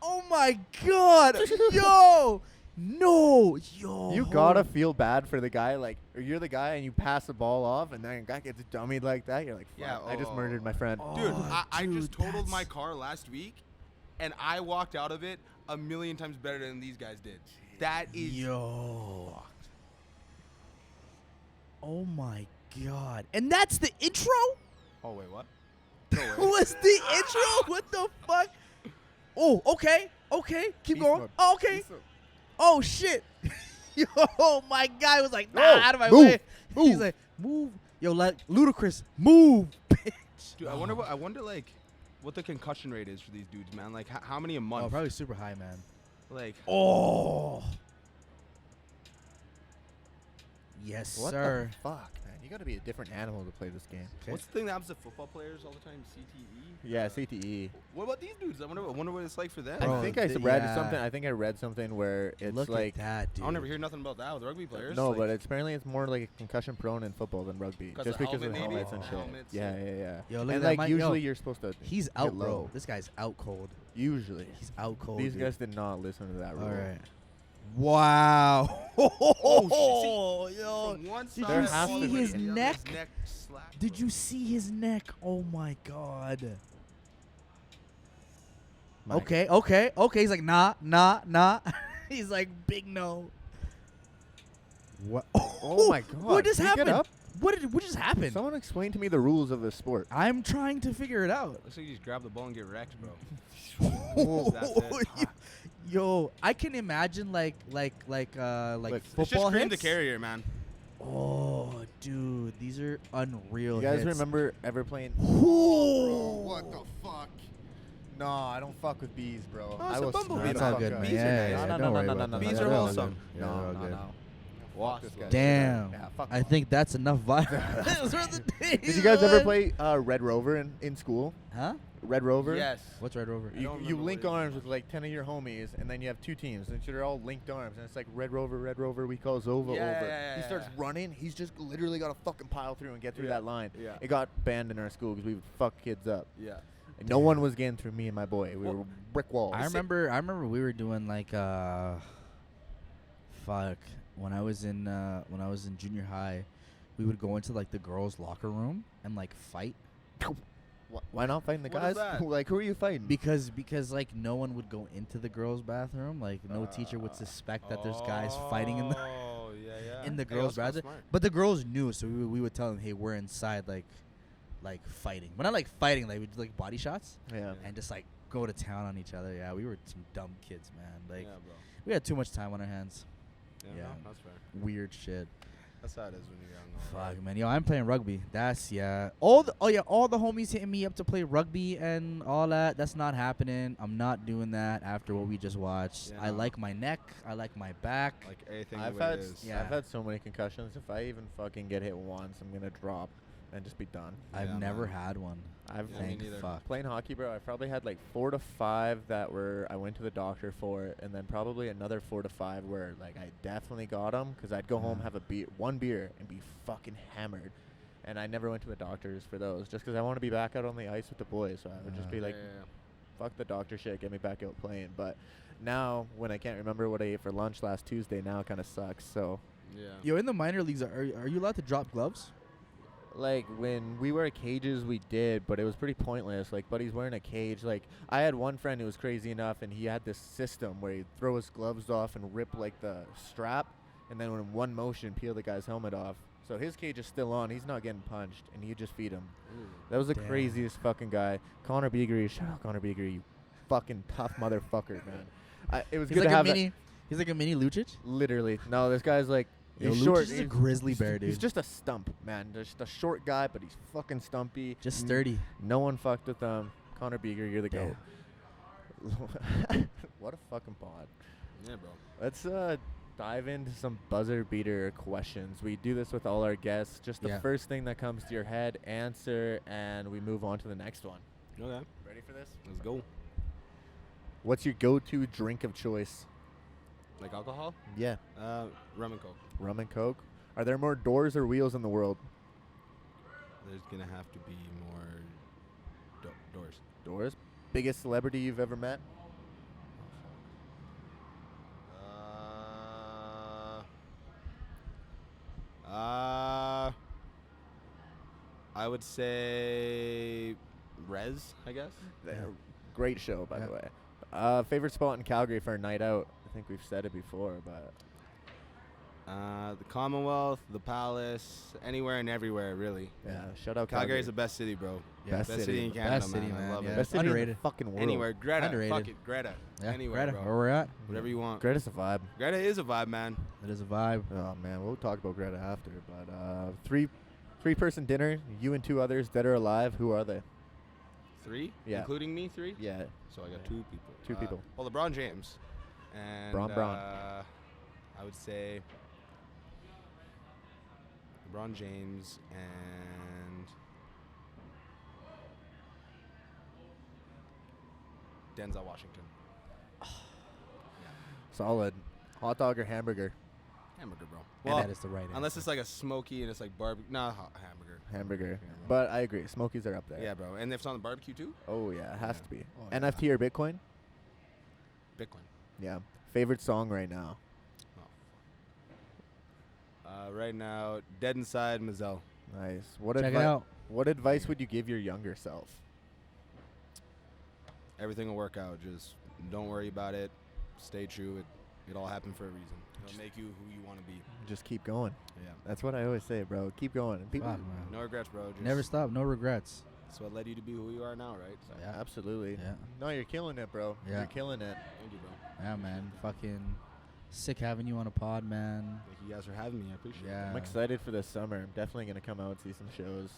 Oh my god. Yo. No. Yo. You gotta feel bad for the guy, like, or you're the guy and you pass the ball off, and then a guy gets dummied like that. You're like, fuck, Yeah, I just oh. murdered my friend. Oh. Dude, I dude, just totaled my that's- car last week, and I walked out of it a million times better than these guys did. That is Yo. Oh my god. And that's the intro? Oh wait, what? No way. Was the intro? What the fuck? Oh, okay. Okay. Keep Beast going. mode. Oh, okay. Beast mode. Oh shit. Yo, my guy was like, nah, No, out of my move, way. He's move. like, move. Yo, like Ludacris, move, bitch. Dude, I wonder like what the concussion rate is for these dudes, man. Like how many a month? Oh, probably super high, man. Like Oh. Yes, What sir. the fuck, man? You got to be a different animal to play this game. What's the thing that happens to football players all the time? CTE? Yeah, CTE. What about these dudes? I wonder what it's like for them. I think I read something. I think I read something where it's Look like at that, dude. I'll never hear nothing about that with rugby players. no, like, but apparently it's more like concussion prone in football than rugby, just because of helmets and shit. Yeah. Yo, look And at like that, usually you're supposed to. He's get out, low. bro. This guy's out cold. Usually. He's out cold. These dude. guys did not listen to that rule. All right. Wow. Oh, yo. From one Did side you all see the way his to the other, neck? his neck slapped, Did bro. you see his neck? Oh my God. Okay. He's like, nah. He's like, big no. What? Oh my God. What just Did he get happened? up? What just happened? Someone explain to me the rules of this sport. I'm trying to figure it out. Looks like you just grab the ball and get wrecked, bro. That's it. Yo, I can imagine like football It's just cream the hits. carrier, man. Oh, dude, these are unreal. You guys hits. remember ever playing? Ooh. What the fuck? No, I don't fuck with bees, bro. Oh, it's I a will bumblebee, smack That's the all fuck good, out man. of Bees you. are Yeah, nice. yeah, No, don't worry no, about no, it. no, Bees no, are no, wholesome. Yeah, No, they're all no, good. no. Fuck this guy. Damn. Yeah, fuck I off. think that's enough violence for the day. Did you guys ever play Red Rover in school? Huh? Red Rover? Yes. What's Red Rover? I You don't you remember link what it is. arms with like 10 of your homies, and then you have two teams, and they're all linked arms, and it's like Red Rover, we call Zovah Yeah, over. yeah, He yeah, starts yeah. running, he's just literally got to fucking pile through and get through Yeah, that line. yeah. It got banned in our school because we would fuck kids up. Yeah. And no one was getting through me and my boy. We were brick walls. I remember we were doing like when I was in junior high, we would go into like the girls' locker room and like fight Why not fighting the What guys? is that? Like, who are you fighting? because like no one would go into the girls' bathroom. Like no teacher would suspect that there's guys fighting in the Oh, yeah. in the Hey, girls' that's bathroom. smart. But the girls knew, so we would tell them, hey, we're inside like fighting. We're not like fighting, like we do like body shots Yeah. and just like go to town on each other. Yeah, we were some dumb kids, man. Like Yeah, bro. we had too much time on our hands. Yeah, Yeah. no, that's fair. Weird shit. That's how it is when you're young. Fuck, man. Yo, I'm playing rugby. That's all the homies hitting me up to play rugby and all that. That's not happening. I'm not doing that after what we just watched. Yeah, I no. like my neck. I like my back. Like everything I've the way had it is. Yeah. I've had so many concussions. If I even fucking get hit once, I'm gonna drop and just be done. I've Yeah, never man. had one. I've Yeah, me Thank neither. fuck. playing hockey, bro. I probably had like 4 to 5 that were I went to the doctor for, and then probably another 4 to 5 where like I definitely got them because I'd go home, have one beer, and be fucking hammered. And I never went to the doctors for those just because I want to be back out on the ice with the boys. So I would just be like, fuck the doctor shit, get me back out playing. But now when I can't remember what I ate for lunch last Tuesday, now it kind of sucks. So Yeah. Yo, in the minor leagues, are you allowed to drop gloves? like when we wear cages, we did, but it was pretty pointless. Like buddy's wearing a cage. Like I had one friend who was crazy enough, and he had this system where he'd throw his gloves off and rip like the strap, and then in one motion peel the guy's helmet off. So his cage is still on. He's not getting punched, and you just feed him. That was the Damn. craziest fucking guy. Connor Beagry, shout out Connor Beagry, you fucking tough motherfucker, man. It was He's good like to a have mini. He's like a mini Lucic. literally. No, this guy's like Yo, he's Lucic short. is a he's- grizzly bear, He's dude. just a stump, man. Just a short guy, but he's fucking stumpy. Just N- sturdy. No one fucked with him. Connor Beager, you're the Damn. goat. What a fucking pod. Yeah, bro. Let's dive into some buzzer beater questions. We do this with all our guests. Just the Yeah. first thing that comes to your head, answer, and we move on to the next one. Okay. Ready for this? Let's go. What's your go-to drink of choice? Like alcohol? Yeah. Rum and Coke. Rum and Coke. Are there more doors or wheels in the world? There's gonna have to be more doors. Doors. Biggest celebrity you've ever met? I would say Rez, I guess. Great show, by Yeah. the way. Favorite spot in Calgary for a night out? I think we've said it before, but The Commonwealth, the Palace, anywhere and everywhere, really. yeah, shout out Calgary Calgary. is the best city, bro. Yeah. Best Best city. city in Canada, Best city, man. man. I love Yeah. it. Best city in the Underrated. fucking world. Anywhere, Greta. Underrated. Fuck it, Greta. Yeah, Anywhere, Greta, bro. where we're at. Whatever you want. Greta's a vibe. Greta is a vibe, man. It is a vibe. Oh man, we'll talk about Greta after. But three-person dinner, you and 2 others, dead or alive. Who are they? 3? Yeah. Including me, 3? Yeah, So I got 2 people. 2 people. Well, LeBron James. And Bron. I would say LeBron James, and Denzel Washington. Solid. Hot dog or hamburger? Hamburger, bro. And Well, that is the right answer. unless it's like a smoky and it's like barbecue. Nah, hamburger. Hamburger. Yeah, bro. But I agree. Smokies are up there. Yeah, bro. And if it's on the barbecue too? Oh, yeah. It has to be. Oh, NFT or Bitcoin? Bitcoin. Yeah. Favorite song right now? Right now, Dead Inside, Mazel. Nice. What Check it out. What advice would you give your younger self? Everything will work out. Just don't worry about it. Stay true. It all happened for a reason. It'll make you who you want to be. Just keep going. Yeah. That's what I always say, bro. Keep going. And people, Fuck, man. No regrets, bro. Just Never stop. No regrets. That's what led you to be who you are now, right? So, Yeah. Absolutely. Yeah. No, you're killing it, bro. Yeah. You're killing it. Thank you, bro. Yeah, man. Fucking sick having you on a pod, man. Thank you guys for having me. I appreciate Yeah. it. I'm excited for this summer. I'm definitely going to come out and see some shows.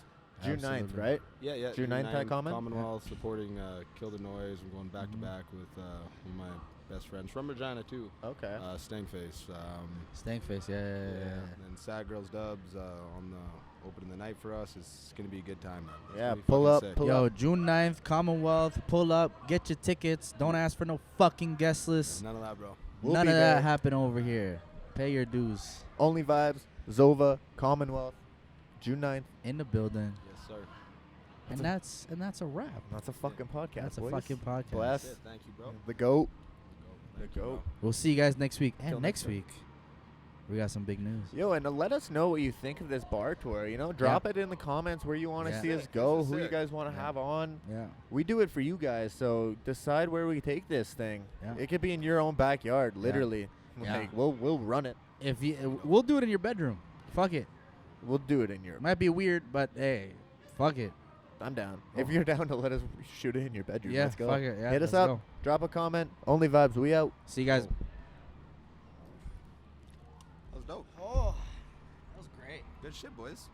June 9th, Absolutely. right? Yeah. June 9th at Commonwealth, supporting Kill the Noise. I'm going back to back with one of my best friends from Regina, too. Okay. Stankface. Stankface, yeah. And Sad Girls Dubs on the opening the night for us. It's going to be a good time, man. It's Yeah, gonna be pull fucking up, sick. pull Yo, June 9th, Commonwealth, pull up, get your tickets. Don't ask for no fucking guest list. None of that, bro. We'll None be of there. that happen over here. Pay your dues. Onlyvibes, Zovah, Commonwealth, June 9th. In the building. Yes, sir. And that's a wrap. That's a fucking podcast, That's a boys. fucking podcast. Bless. That's it. Thank you, bro. The GOAT. Thank The you, bro. GOAT. We'll see you guys next week. Till And next next week, we got some big news. Yo, and let us know what you think of this bar tour. You know, drop it in the comments where you want to Yeah. see us Sick. go, This is who you sick. guys want to Yeah. have on. Yeah. We do it for you guys, so decide where we take this thing. Yeah. It could be in your own backyard, literally. Yeah. Like we'll run it. If you, we'll do it in your bedroom. Fuck it. We'll do it in your. It might be weird, but hey, fuck it. I'm down. If you're down to let us shoot it in your bedroom, Yeah, let's go. fuck it. Yeah, Hit us let's up. go. Drop a comment. Onlyvibes, we out. See you guys. That was dope. Oh, that was great. Good shit, boys.